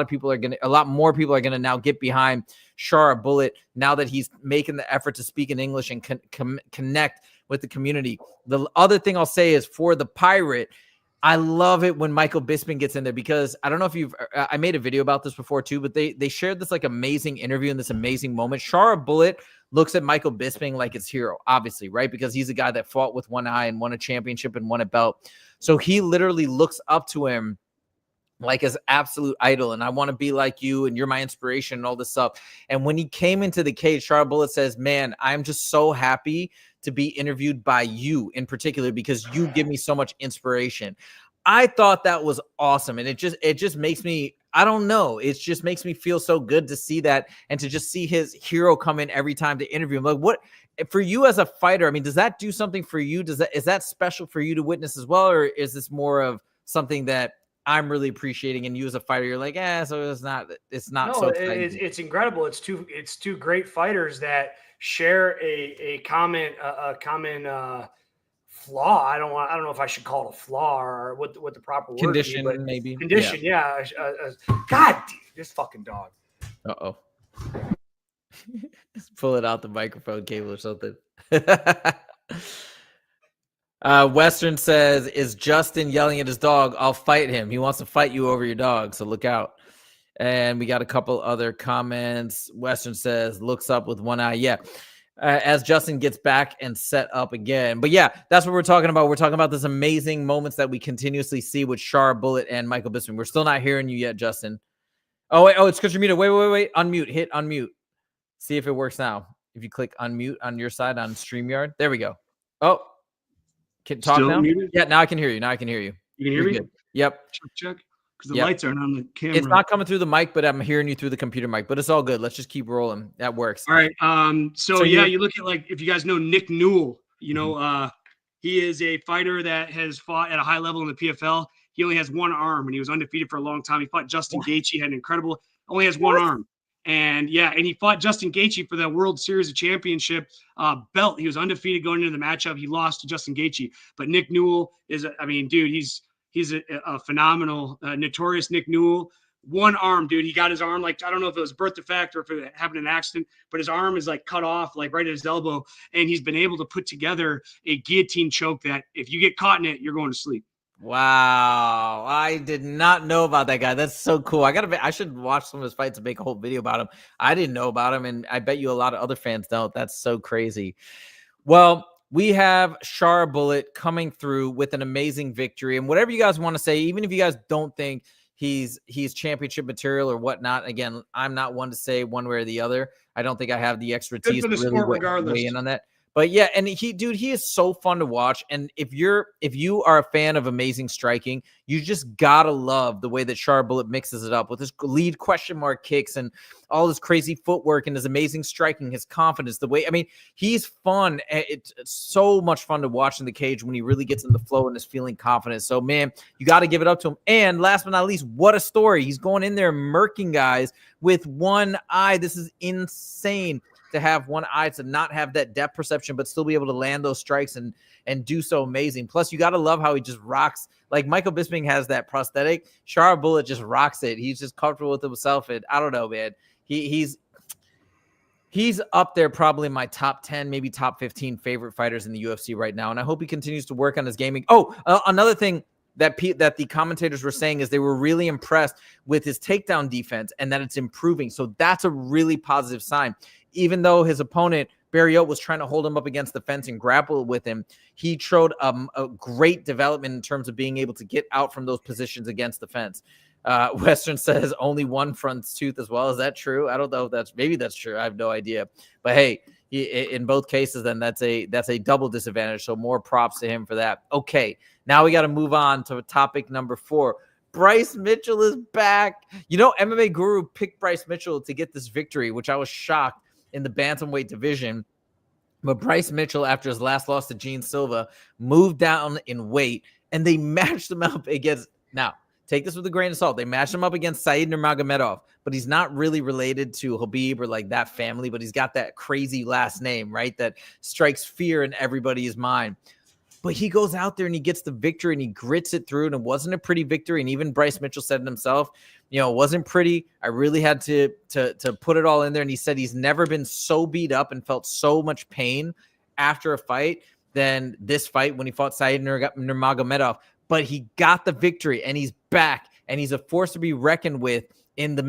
more people are gonna now get behind Shara Bullet now that he's making the effort to speak in English and connect with the community. The other thing I'll say is, for the Pirate, I love it when Michael Bisping gets in there, because I don't know if I made a video about this before too, but they shared this like amazing interview in this amazing moment. Shara Bullet looks at Michael Bisping like his hero, obviously, right? Because he's a guy that fought with one eye and won a championship and won a belt. So he literally looks up to him like his absolute idol, and I want to be like you, and you're my inspiration, and all this stuff. And when he came into the cage, Shara Bullet says, man, I'm just so happy to be interviewed by you in particular, because you give me so much inspiration. I thought that was awesome. And it just makes me, I don't know, it just makes me feel so good to see that, and to just see his hero come in every time to interview him. Like, what for you as a fighter? I mean, does that do something for you? Is that special for you to witness as well? Or is this more of something that I'm really appreciating, and you as a fighter, you're like, so it's not no, so it's incredible. It's two great fighters that share a common flaw. I don't know if I should call it a flaw or what the proper word condition would be, maybe. Condition, yeah. God, this fucking dog. Uh-oh. Just pull it out the microphone cable or something. Western says, is Justin yelling at his dog? I'll fight him. He wants to fight you over your dog, so look out. And we got a couple other comments. Western says, looks up with one eye. Yeah. As Justin gets back and set up again. But yeah, that's what we're talking about. We're talking about this amazing moments that we continuously see with Shara Bullet and Michael Bisping. We're still not hearing you yet, Justin. Oh, wait. Oh, it's because you're muted. Wait. Unmute. Hit unmute. See if it works now. If you click unmute on your side on StreamYard. There we go. Oh, can talk still now? Muted? Yeah, now I can hear you. You can hear You're me? Good. Yep. Check. Because the lights aren't on the camera. It's not coming through the mic, but I'm hearing you through the computer mic. But it's all good. Let's just keep rolling. That works. All right. So you look at, like, if you guys know Nick Newell, he is a fighter that has fought at a high level in the PFL. He only has one arm, and he was undefeated for a long time. He fought Justin Gaethje, had an incredible, only has one arm. And he fought Justin Gaethje for the World Series of Championship belt. He was undefeated going into the matchup. He lost to Justin Gaethje. But Nick Newell is, he's a phenomenal, notorious Nick Newell. One arm, dude. He got his arm, like, I don't know if it was birth defect or if it happened in an accident, but his arm is like cut off, like right at his elbow. And he's been able to put together a guillotine choke that if you get caught in it, you're going to sleep. Wow, I did not know about that guy. That's so cool. I should watch some of his fights and make a whole video about him. I didn't know about him, and I bet you a lot of other fans don't. That's so crazy. Well, we have Shara Bullet coming through with an amazing victory, and whatever you guys want to say, even if you guys don't think he's championship material or whatnot, again, I'm not one to say one way or the other. I don't think I have the expertise to really weigh in on that. But yeah, and he is so fun to watch. And if you are a fan of amazing striking, you just gotta love the way that Shara Bullet mixes it up with his lead question mark kicks and all his crazy footwork and his amazing striking, his confidence, he's fun. It's so much fun to watch in the cage when he really gets in the flow and is feeling confident. So man, you got to give it up to him. And last but not least, what a story. He's going in there murking guys with one eye. This is insane. To have one eye, to not have that depth perception, but still be able to land those strikes and do so amazing. Plus, you got to love how he just rocks. Like Michael Bisping has that prosthetic. Shara Bullet just rocks it. He's just comfortable with himself. And I don't know, man. He's up there probably in my top 10, maybe top 15 favorite fighters in the UFC right now. And I hope he continues to work on his gaming. Oh, another thing that the commentators were saying is they were really impressed with his takedown defense and that it's improving. So that's a really positive sign. Even though his opponent, Barriot, was trying to hold him up against the fence and grapple with him, he showed a great development in terms of being able to get out from those positions against the fence. Western says only one front tooth as well. Is that true? I don't know if maybe that's true. I have no idea. But hey, in both cases, then that's a double disadvantage. So more props to him for that. Okay, now we got to move on to topic number 4. Bryce Mitchell is back. MMA Guru picked Bryce Mitchell to get this victory, which I was shocked in the bantamweight division. But Bryce Mitchell, after his last loss to Gene Silva, moved down in weight and they matched him up against, now take this with a grain of salt, they matched him up against Said Nurmagomedov, but he's not really related to Khabib or like that family, but he's got that crazy last name, right? That strikes fear in everybody's mind. But he goes out there and he gets the victory and he grits it through, and it wasn't a pretty victory. And even Bryce Mitchell said it himself, you know, it wasn't pretty. I really had to put it all in there. And he said he's never been so beat up and felt so much pain after a fight than this fight when he fought Said Nurmagomedov. But he got the victory and he's back and he's a force to be reckoned with in the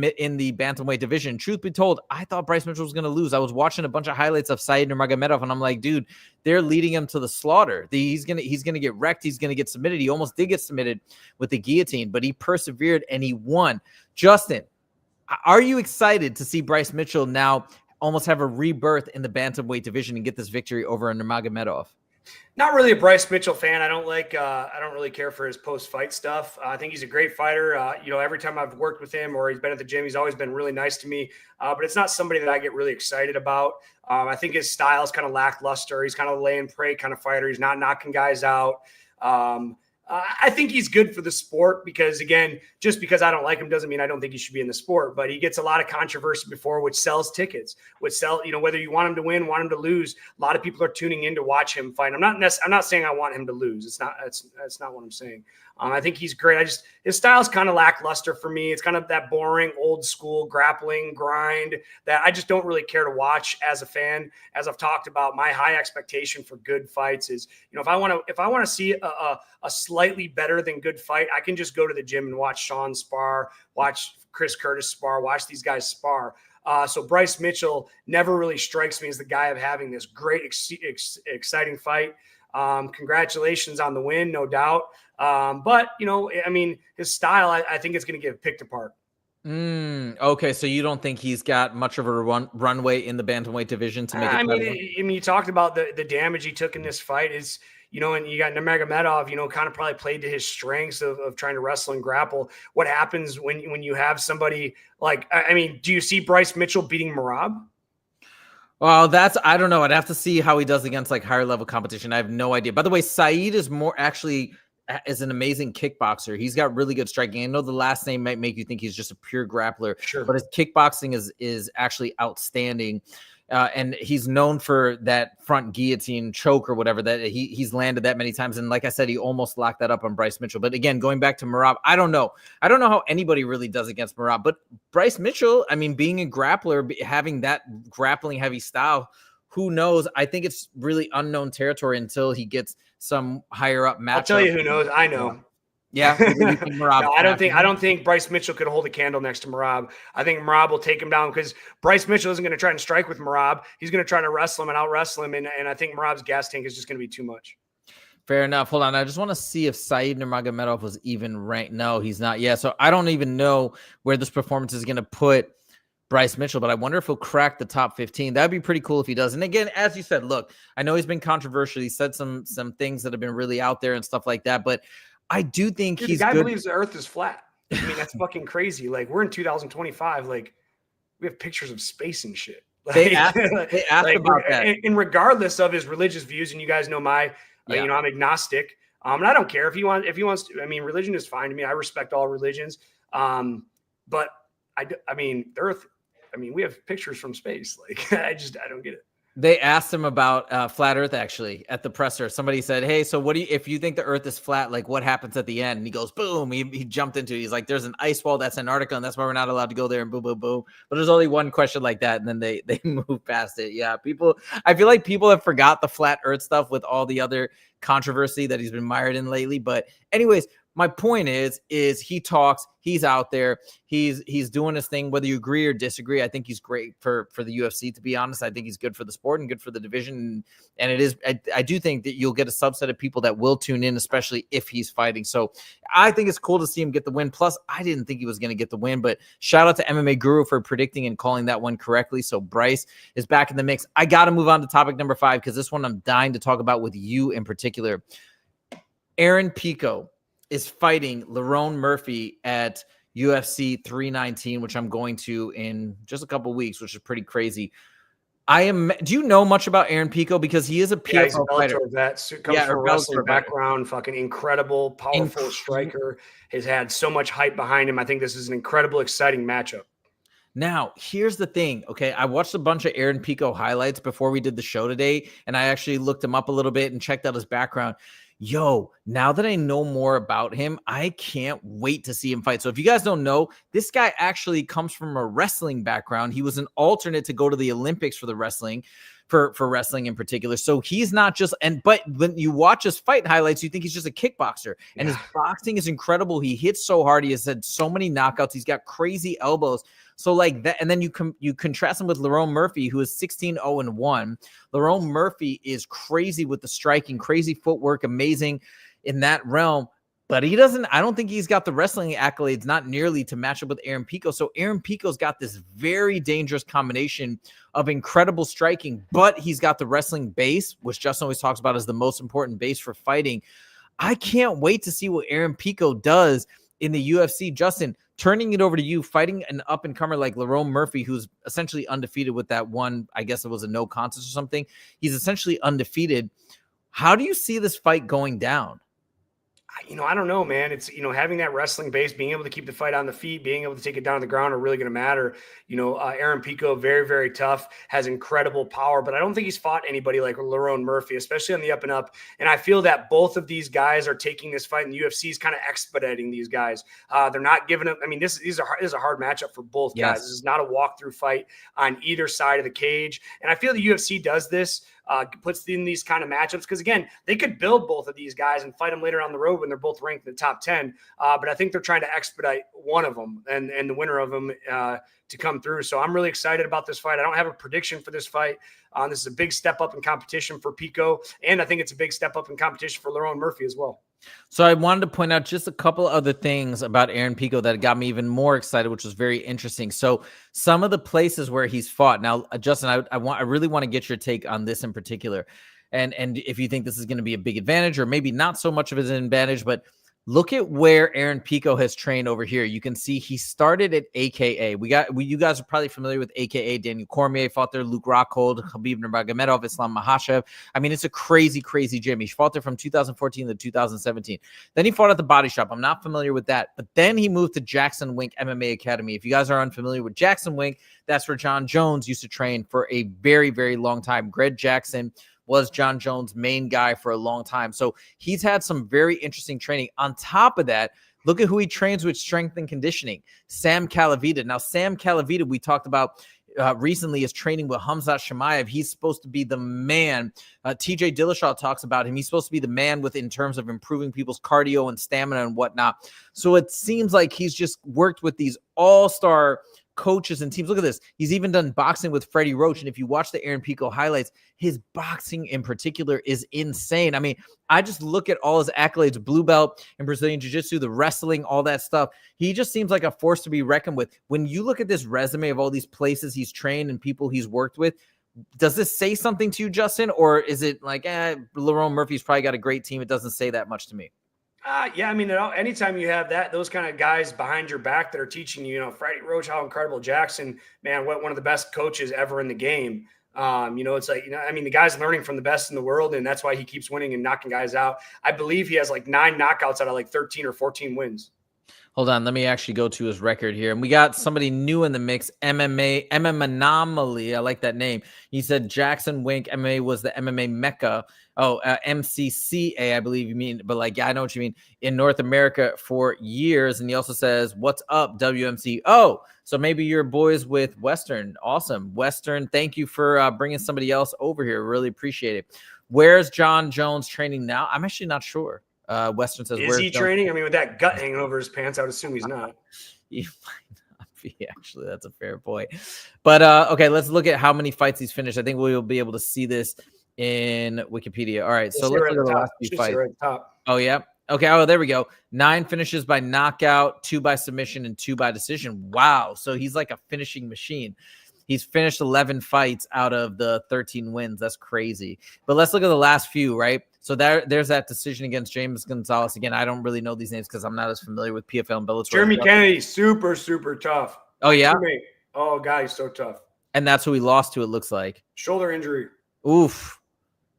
bantamweight division. Truth be told, I thought Bryce Mitchell was going to lose. I was watching a bunch of highlights of Said Nurmagomedov, and I'm like, dude, they're leading him to the slaughter. He's gonna get wrecked. He's gonna get submitted. He almost did get submitted with the guillotine, but he persevered and he won. Justin, are you excited to see Bryce Mitchell now almost have a rebirth in the bantamweight division and get this victory over Nurmagomedov? Not really a Bryce Mitchell fan. I don't really care for his post-fight stuff. I think he's a great fighter. You know, every time I've worked with him or he's been at the gym, he's always been really nice to me. But it's not somebody that I get really excited about. I think his style is kind of lackluster. He's kind of a lay and pray kind of fighter. He's not knocking guys out. I think he's good for the sport because, again, just because I don't like him doesn't mean I don't think he should be in the sport. But he gets a lot of controversy before, which sells tickets, you know, whether you want him to win, want him to lose. A lot of people are tuning in to watch him fight. I'm not saying I want him to lose. That's not what I'm saying. I think he's great. His style's kind of lackluster for me. It's kind of that boring, old school grappling grind that I just don't really care to watch as a fan. As I've talked about, my high expectation for good fights is, you know, if I want to see a slightly better than good fight, I can just go to the gym and watch Sean spar, watch Chris Curtis spar, watch these guys spar. So Bryce Mitchell never really strikes me as the guy of having this great, exciting fight. Congratulations on the win, no doubt. But, you know, I mean, his style, I think it's going to get picked apart. Okay, so you don't think he's got much of a runway in the bantamweight division to make it? I mean, you talked about the damage he took in this fight is, you know, and you got Nurmagomedov, you know, kind of probably played to his strengths of trying to wrestle and grapple. What happens when you have somebody like, I mean, do you see Bryce Mitchell beating Merab? Well, I don't know. I'd have to see how he does against like higher level competition. I have no idea. By the way, Said is is an amazing kickboxer. He's got really good striking. I know the last name might make you think he's just a pure grappler, sure, but his kickboxing is actually outstanding. And he's known for that front guillotine choke or whatever that he's landed that many times. And like I said, he almost locked that up on Bryce Mitchell. But again, going back to Merab, I don't know how anybody really does against Merab. But Bryce Mitchell, I mean, being a grappler, having that grappling heavy style, who knows? I think it's really unknown territory until he gets some higher up match. I'll tell you who knows. I know. Yeah. Merab no, I don't think Bryce Mitchell could hold a candle next to Merab. I think Merab will take him down because Bryce Mitchell isn't going to try and strike with Merab. He's going to try to wrestle him and out wrestle him. And I think Merab's gas tank is just going to be too much. Fair enough. Hold on. I just want to see if Said Nurmagomedov was even ranked. No, he's not yet. So I don't even know where this performance is going to put Bryce Mitchell, but I wonder if he'll crack the top 15. That'd be pretty cool if he does. And again, as you said, look, I know he's been controversial. He said some things that have been really out there and stuff like that, but I do think the guy believes the earth is flat. I mean, that's fucking crazy. Like, we're in 2025. Like, we have pictures of space and shit. Like, they asked about that. And regardless of his religious views, and you guys know you know, I'm agnostic. And I don't care if he wants to. I mean, religion is fine to me. I respect all religions. But I mean, the earth. I mean, we have pictures from space. Like, I don't get it. They asked him about flat Earth actually at the presser. Somebody said, "Hey, so if you think the Earth is flat, like what happens at the end?" And he goes, "Boom!" He jumped into it. He's like, "There's an ice wall. That's Antarctica, and that's why we're not allowed to go there." And boom, boom, boom. But there's only one question like that, and then they move past it. Yeah, I feel like people have forgot the flat Earth stuff with all the other controversy that he's been mired in lately. But anyways, my point is he talks, he's out there, he's doing his thing, whether you agree or disagree. I think he's great for the UFC, to be honest. I think he's good for the sport and good for the division. And it is, I do think that you'll get a subset of people that will tune in, especially if he's fighting. So I think it's cool to see him get the win. Plus, I didn't think he was going to get the win, but shout out to MMA Guru for predicting and calling that one correctly. So Bryce is back in the mix. I got to move on to topic number 5, because this one I'm dying to talk about with you in particular. Aaron Pico is fighting Lerone Murphy at UFC 319, which I'm going to in just a couple weeks, which is pretty crazy. Do you know much about Aaron Pico? Because he is a PFL he's a fighter. Bellator vet. Comes from a wrestling background. Fucking incredible, powerful striker. Has had so much hype behind him. I think this is an incredible, exciting matchup. Now, here's the thing, okay? I watched a bunch of Aaron Pico highlights before we did the show today, and I actually looked him up a little bit and checked out his background. Yo, now that I know more about him, I can't wait to see him fight. So if you guys don't know, this guy actually comes from a wrestling background. He was an alternate to go to the Olympics for the wrestling, for wrestling in particular. So he's not just, but when you watch his fight highlights, you think he's just a kickboxer. And his boxing is incredible. He hits so hard. He has had so many knockouts. He's got crazy elbows. So like that, and then you contrast him with Lerone Murphy, who is 16-0-1. Lerone Murphy is crazy with the striking, crazy footwork, amazing in that realm. But I don't think he's got the wrestling accolades, not nearly to match up with Aaron Pico. So Aaron Pico's got this very dangerous combination of incredible striking, but he's got the wrestling base, which Justin always talks about as the most important base for fighting. I can't wait to see what Aaron Pico does in the UFC. Justin, turning it over to you, fighting an up-and-comer like Lerone Murphy, who's essentially undefeated with that one, I guess it was a no contest or something. He's essentially undefeated. How do you see this fight going down? I don't know, man. It's, having that wrestling base, being able to keep the fight on the feet, being able to take it down to the ground are really going to matter. Aaron Pico, very, very tough, has incredible power, but I don't think he's fought anybody like Lerone Murphy, especially on the up and up. And I feel that both of these guys are taking this fight, and the UFC is kind of expediting these guys. They're not giving them. I mean, this is a hard matchup for both guys. This is not a walkthrough fight on either side of the cage. And I feel the UFC does this. Puts in these kind of matchups because, again, they could build both of these guys and fight them later on the road when they're both ranked in the top 10. But I think they're trying to expedite one of them and the winner of them to come through. So I'm really excited about this fight. I don't have a prediction for this fight. This is a big step up in competition for Pico, and I think it's a big step up in competition for Lerone Murphy as well. So I wanted to point out just a couple other things about Aaron Pico that got me even more excited, which was very interesting. So some of the places where he's fought. Now, Justin, I really want to get your take on this in particular. And if you think this is going to be a big advantage or maybe not so much of an advantage, but look at where Aaron Pico has trained over here. You can see he started at AKA. You guys are probably familiar with AKA. Daniel Cormier fought there, Luke Rockhold, Khabib Nurmagomedov, Islam Makhachev. I mean, it's a crazy, crazy gym. He fought there from 2014 to 2017. Then he fought at the Body Shop. I'm not familiar with that. But then he moved to Jackson Wink MMA Academy. If you guys are unfamiliar with Jackson Wink, that's where John Jones used to train for a very, very long time. Greg Jackson was John Jones' main guy for a long time. So he's had some very interesting training. On top of that, look at who he trains with, strength and conditioning. Sam Calavita. Now, Sam Calavita, we talked about recently, is training with Khamzat Chimaev. He's supposed to be the man. TJ Dillashaw talks about him. He's supposed to be the man in terms of improving people's cardio and stamina and whatnot. So it seems like he's just worked with these all-star coaches and teams. Look at this. He's even done boxing with Freddie Roach. And if you watch the Aaron Pico highlights, his boxing in particular is insane. I mean, I just look at all his accolades, blue belt in Brazilian Jiu-Jitsu, the wrestling, all that stuff. He just seems like a force to be reckoned with. When you look at this resume of all these places he's trained and people he's worked with, does this say something to you, Justin? Or is it like, Lerone Murphy's probably got a great team? It doesn't say that much to me. Yeah, I mean, anytime you have those kind of guys behind your back that are teaching you, Freddie Roach, how incredible Jackson, man, what one of the best coaches ever in the game. It's like, I mean, the guy's learning from the best in the world, and that's why he keeps winning and knocking guys out. I believe he has like 9 knockouts out of like 13 or 14 wins. Hold on, let me actually go to his record here. And we got somebody new in the mix, MMA Anomaly. I like that name. He said Jackson Wink MMA was the MMA Mecca. MCCA, I believe you mean. But I know what you mean. In North America for years. And he also says, what's up, WMC? Oh, so maybe you're boys with Western. Awesome. Western, thank you for bringing somebody else over here. Really appreciate it. Where's John Jones training now? I'm actually not sure. Western says, is he training? I mean, with that gut hanging over his pants, I would assume he's not. He might not be, actually. That's a fair point. But okay, let's look at how many fights he's finished. I think we will be able to see this in Wikipedia. All right, so let's look at the last few fights. Right at the top. Oh, yeah. Okay, oh, there we go. 9 finishes by knockout, 2 by submission, and 2 by decision. Wow, so he's like a finishing machine. He's finished 11 fights out of the 13 wins. That's crazy. But let's look at the last few, right? So there's that decision against James Gonzalez. Again, I don't really know these names because I'm not as familiar with PFL and Bellator. Jeremy Kennedy, super, super tough. Oh, yeah? Oh, God, he's so tough. And that's who he lost to, it looks like. Shoulder injury. Oof.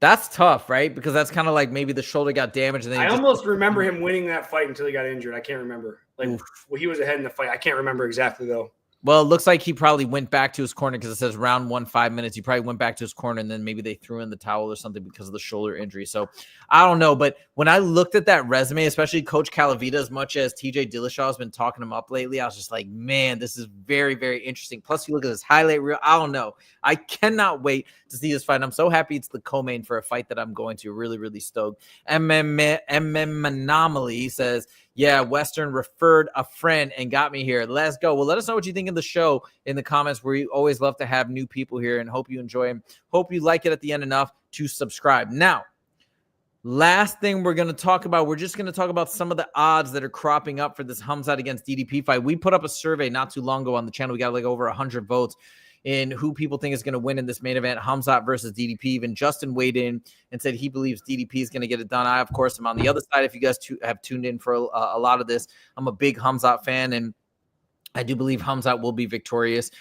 That's tough, right? Because that's kind of like maybe the shoulder got damaged. And then I almost remember him winning that fight until he got injured. I can't remember. Like, well, he was ahead in the fight. I can't remember exactly, though. Well, it looks like he probably went back to his corner because it says round 1, 5 minutes. He probably went back to his corner, and then maybe they threw in the towel or something because of the shoulder injury. So I don't know. But when I looked at that resume, especially Coach Calavita, as much as TJ Dillashaw has been talking him up lately, I was just like, man, this is very, very interesting. Plus, you look at this highlight reel. I don't know. I cannot wait to see this fight. I'm so happy it's the co-main for a fight that I'm going to. Really, really stoked. MM Anomaly says, yeah, Western referred a friend and got me here. Let's go. Well, let us know what you think of the show in the comments. We always love to have new people here and hope you enjoy them. Hope you like it at the end enough to subscribe. Now, last thing we're going to talk about, we're just going to talk about some of the odds that are cropping up for this Khamzat against DDP fight. We put up a survey not too long ago on the channel. We got like over 100 votes in who people think is going to win in this main event, Khamzat versus DDP. Even Justin weighed in and said he believes DDP is going to get it done. I, of course, am on the other side. If you guys have tuned in for a lot of this, I'm a big Khamzat fan, and I do believe Khamzat will be victorious.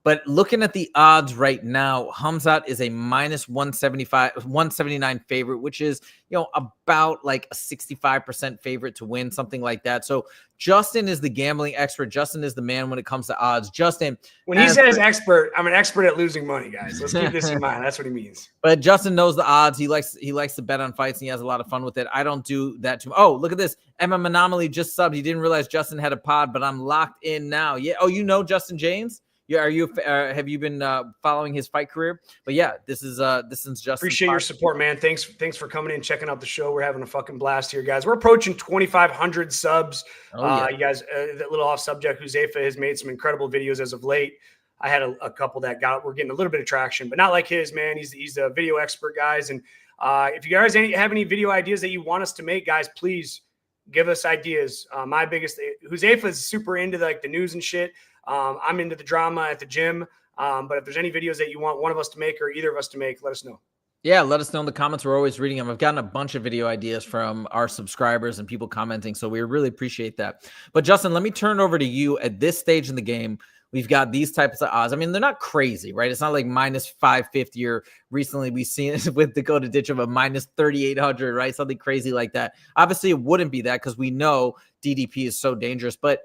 But looking at the odds right now, Khamzat is a minus 179 favorite, which is, about like a 65% favorite to win, something like that. So Justin is the gambling expert. Justin is the man when it comes to odds. Justin, when he says expert, I'm an expert at losing money, guys. Let's keep this in mind. That's what he means. But Justin knows the odds. He likes to bet on fights, and he has a lot of fun with it. I don't do that too much. Oh, look at this. MM Anomaly just subbed. He didn't realize Justin had a pod, but I'm locked in now. Yeah. Oh, you know Justin James? Yeah, have you been following his fight career? But yeah, this is Justin. Appreciate your support, man. Thanks for coming in, checking out the show. We're having a fucking blast here, guys. We're approaching 2,500 subs. You guys, that little off subject, Huzaifa has made some incredible videos as of late. I had a couple that we're getting a little bit of traction, but not like his, man. He's a video expert, guys. And if you guys have any video ideas that you want us to make, guys, please give us ideas. My biggest, Huzaifa is super into like the news and shit. I'm into the drama at the gym. But if there's any videos that you want one of us to make or either of us to make, let us know. Yeah, let us know in the comments. We're always reading them. I've gotten a bunch of video ideas from our subscribers and people commenting, so we really appreciate that. But Justin, let me turn it over to you. At this stage in the game, we've got these types of odds. I mean, they're not crazy, right? It's not like minus 550 or recently we've seen it with Dakota Ditch of a minus 3,800, right? Something crazy like that. Obviously, it wouldn't be that because we know DDP is so dangerous, but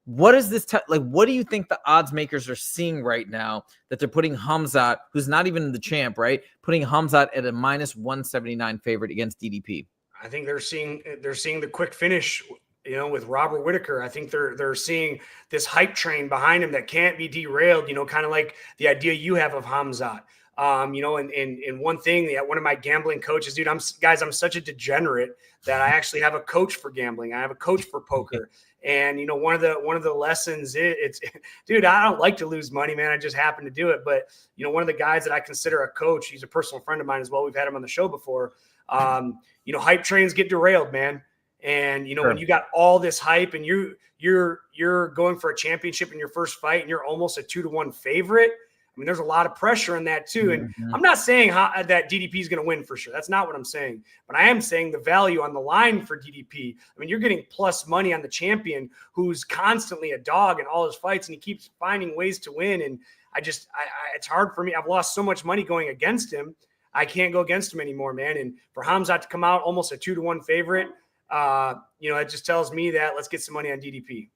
what is this what do you think the odds makers are seeing right now that they're putting Khamzat, who's not even the champ, right? Putting Khamzat at a minus 179 favorite against DDP. I think they're seeing the quick finish, with Robert Whittaker. I think they're seeing this hype train behind him that can't be derailed, kind of like the idea you have of Khamzat. And one thing that one of my gambling coaches, dude, I'm such a degenerate that I actually have a coach for gambling. I have a coach for poker. And, one of the lessons it's dude, I don't like to lose money, man. I just happen to do it. But, one of the guys that I consider a coach, he's a personal friend of mine as well. We've had him on the show before. Hype trains get derailed, man. And, Sure. When you got all this hype and you're going for a championship in your first fight and you're almost a 2-1 favorite. I mean, there's a lot of pressure in that too. And I'm not saying that DDP is going to win for sure. That's not what I'm saying. But I am saying the value on the line for DDP. I mean, you're getting plus money on the champion who's constantly a dog in all his fights, and he keeps finding ways to win. And it's hard for me. I've lost so much money going against him. I can't go against him anymore, man. And for Khamzat to come out almost a 2-1 favorite, it just tells me that let's get some money on DDP.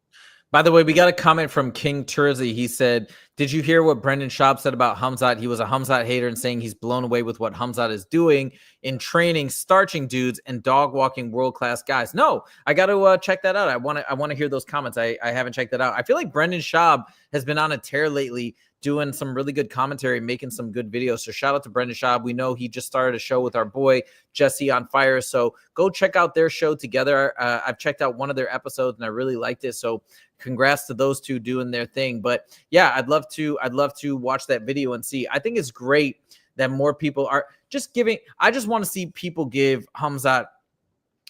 By the way, we got a comment from King Turzy. He said, did you hear what Brendan Schaub said about Khamzat? He was a Khamzat hater and saying he's blown away with what Khamzat is doing in training, starching dudes and dog walking world-class guys. No, I got to check that out. I want to hear those comments. I haven't checked that out. I feel like Brendan Schaub has been on a tear lately, doing some really good commentary, making some good videos. So shout out to Brendan Schaub. We know he just started a show with our boy Jesse on Fire. So go check out their show together. I've checked out one of their episodes and I really liked it. So congrats to those two doing their thing. But yeah, I'd love to watch that video and see. I think it's great that more people are just giving. I just want to see people give Khamzat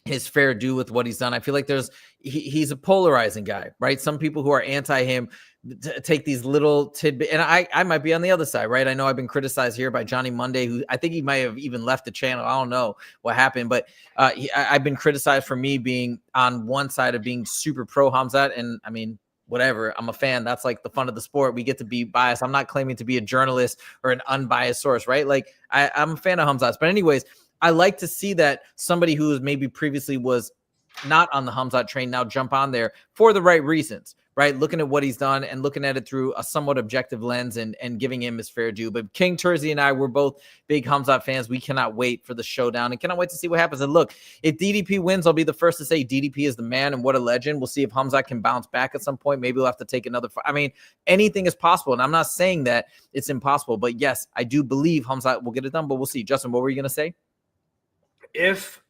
his fair due with what he's done. I feel like he's a polarizing guy, right? Some people who are anti him take these little tidbits, and I might be on the other side, right? I know I've been criticized here by Johnny Monday, who I think he might have even left the channel. I don't know what happened, but I've been criticized for me being on one side of being super pro Khamzat, and I mean, whatever. I'm a fan. That's like the fun of the sport. We get to be biased. I'm not claiming to be a journalist or an unbiased source, right? Like I'm a fan of Khamzat. But anyways, I like to see that somebody who maybe previously was not on the Khamzat train now jump on there for the right reasons, right? Looking at what he's done and looking at it through a somewhat objective lens and giving him his fair due. But King Terzi and I, we're both big Khamzat fans. We cannot wait for the showdown and cannot wait to see what happens. And look, if DDP wins, I'll be the first to say DDP is the man and what a legend. We'll see if Khamzat can bounce back at some point. Maybe we'll have to take another fight. I mean, anything is possible. And I'm not saying that it's impossible, but yes, I do believe Khamzat will get it done, but we'll see. Justin, what were you going to say? If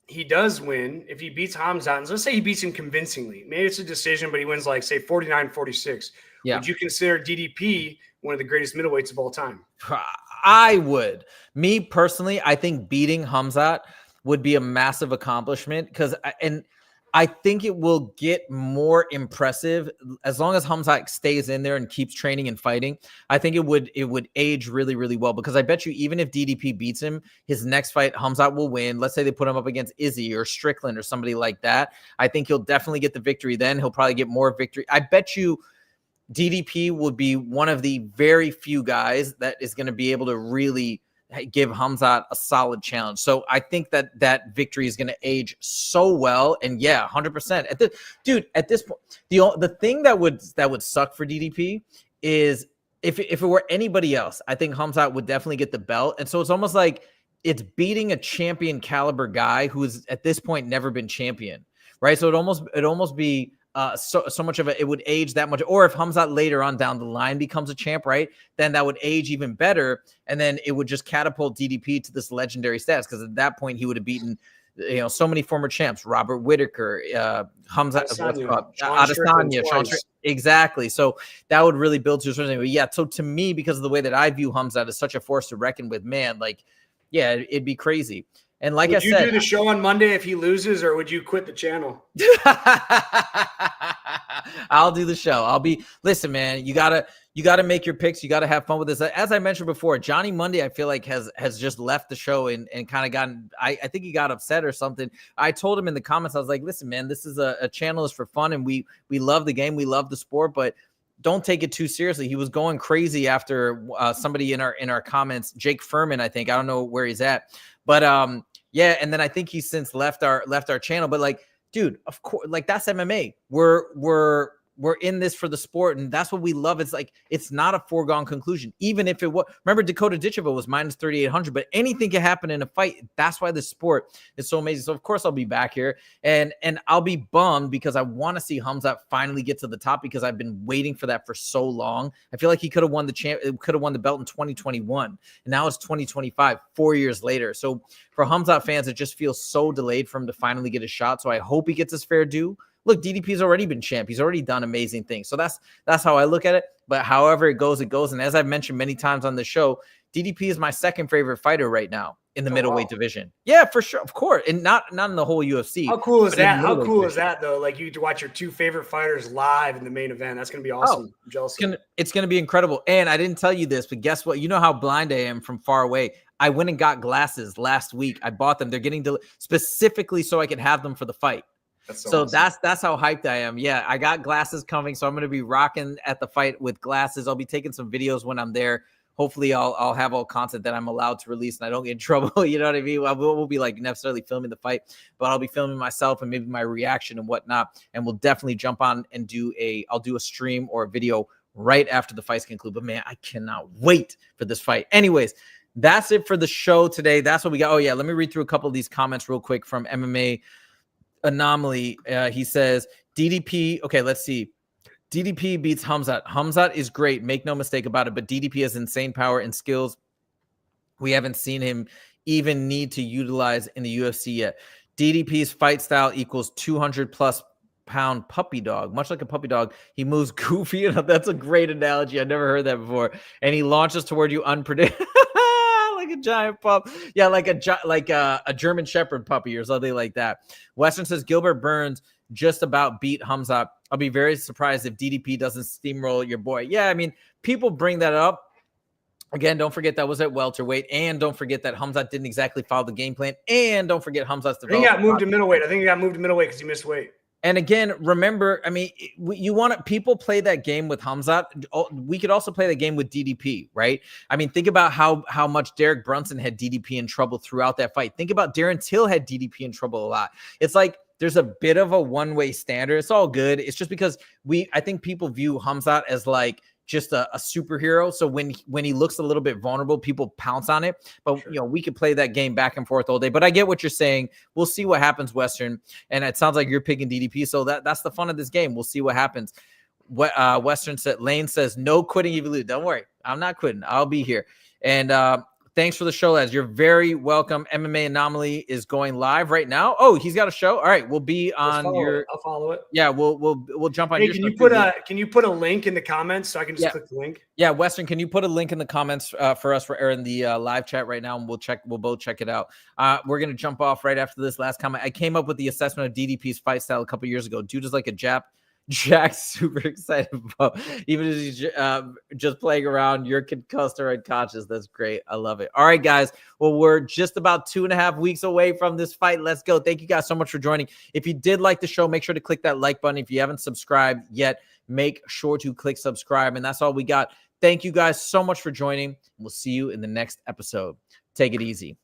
he does win, if he beats Khamzat, and let's say he beats him convincingly, maybe it's a decision, but he wins like, say, 49-46. Yeah. Would you consider DDP one of the greatest middleweights of all time? I would. Me personally, I think beating Khamzat would be a massive accomplishment because I think it will get more impressive as long as Khamzat stays in there and keeps training and fighting. I think it would age really, really well because I bet you even if DDP beats him, his next fight, Khamzat will win. Let's say they put him up against Izzy or Strickland or somebody like that. I think he'll definitely get the victory then. He'll probably get more victory. I bet you DDP would be one of the very few guys that is going to be able to really give Khamzat a solid challenge. So I think that victory is going to age so well. And yeah, 100%. At this point, the thing that would suck for DDP is if it were anybody else, I think Khamzat would definitely get the belt. And so it's almost like it's beating a champion caliber guy who has at this point never been champion, right? So it'd almost be so much of it would age that much. Or if Khamzat later on down the line becomes a champ, right, then that would age even better. And then it would just catapult DDP to this legendary status because at that point he would have beaten, so many former champs, Robert Whittaker, Khamzat, Adesanya, exactly. So that would really build to a certain thing. But yeah, so to me, because of the way that I view Khamzat as such a force to reckon with, man, like, yeah, it'd be crazy. And like I said, would you do the show on Monday if he loses, or would you quit the channel? I'll do the show. Listen, man, you gotta make your picks. You gotta have fun with this. As I mentioned before, Johnny Monday, I feel like has just left the show and kind of gotten, I think he got upset or something. I told him in the comments, I was like, listen, man, this is a channel is for fun. And we love the game. We love the sport, but don't take it too seriously. He was going crazy after somebody in our comments, Jake Furman, I think, I don't know where he's at, but yeah. And then I think he's since left our channel, but like, dude, of course, like that's MMA. We're in this for the sport, and that's what we love. It's like it's not a foregone conclusion. Even if it was, remember Dakota Ditcheva was minus 3,800, but anything can happen in a fight. That's why the sport is so amazing. So of course I'll be back here, and I'll be bummed because I want to see Khamzat finally get to the top because I've been waiting for that for so long. I feel like he could have won the belt in 2021, and now it's 2025, 4 years later. So for Khamzat fans, it just feels so delayed for him to finally get a shot. So I hope he gets his fair due. Look, DDP's already been champ. He's already done amazing things. So that's how I look at it. But however it goes, it goes. And as I've mentioned many times on the show, DDP is my second favorite fighter right now in the middleweight division. Yeah, for sure. Of course. And not in the whole UFC. How cool is that? How cool is that though? Like you to watch your two favorite fighters live in the main event. That's going to be awesome. I'm jealous. It's going to be incredible. And I didn't tell you this, but guess what? You know how blind I am from far away. I went and got glasses last week. I bought them. They're getting specifically so I could have them for the fight. So awesome. That's how hyped I am. Yeah, I got glasses coming, so I'm going to be rocking at the fight with glasses. I'll be taking some videos when I'm there. Hopefully, I'll have all content that I'm allowed to release and I don't get in trouble. You know what I mean? We'll be like necessarily filming the fight, but I'll be filming myself and maybe my reaction and whatnot. And we'll definitely jump on and I'll do a stream or a video right after the fights conclude. But man, I cannot wait for this fight. Anyways, that's it for the show today. That's what we got. Oh yeah, let me read through a couple of these comments real quick from MMA Anomaly. He says DDP. Okay, let's see. DDP beats Khamzat. Khamzat is great. Make no mistake about it. But DDP has insane power and skills we haven't seen him even need to utilize in the UFC yet. DDP's fight style equals 200+ pound puppy dog, much like a puppy dog. He moves goofy. That's a great analogy. I never heard that before. And he launches toward you unpredictable. Like a giant pup. Yeah, like a German Shepherd puppy or something like that. Western says Gilbert Burns just about beat Khamzat. I'll be very surprised if DDP doesn't steamroll your boy. Yeah, I mean, people bring that up. Again, don't forget that was at welterweight. And don't forget that Khamzat didn't exactly follow the game plan. And don't forget Khamzat's development. I think he got moved to middleweight. I think he got moved to middleweight because he missed weight. And again, remember, I mean, people play that game with Khamzat. We could also play the game with DDP, right? I mean, think about how much Derek Brunson had DDP in trouble throughout that fight. Think about Darren Till had DDP in trouble a lot. It's like there's a bit of a one-way standard. It's all good. It's just because I think people view Khamzat as like just a superhero. So when he looks a little bit vulnerable, people pounce on it. But we could play that game back and forth all day. But I get what you're saying. We'll see what happens, Western. And it sounds like you're picking DDP. So that's the fun of this game. We'll see what happens. What Western said, Lane says, no quitting if you lose. Don't worry. I'm not quitting. I'll be here. And thanks for the show, lads. You're very welcome. MMA Anomaly is going live right now. Oh, he's got a show. All right, we'll be on your. I'll follow it. Yeah, we'll jump on. Hey, your can you put a link in the comments so I can just click the link? Yeah, Western, can you put a link in the comments for us in the live chat right now, and we'll both check it out. We're gonna jump off right after this last comment. I came up with the assessment of DDP's fight style a couple years ago. Dude is like a Jap. Jack's super excited about, even as he's just playing around. You're concussed or unconscious. That's great. I love it. All right, guys. Well, we're just about 2.5 weeks away from this fight. Let's go. Thank you guys so much for joining. If you did like the show, make sure to click that like button. If you haven't subscribed yet, make sure to click subscribe. And that's all we got. Thank you guys so much for joining. We'll see you in the next episode. Take it easy.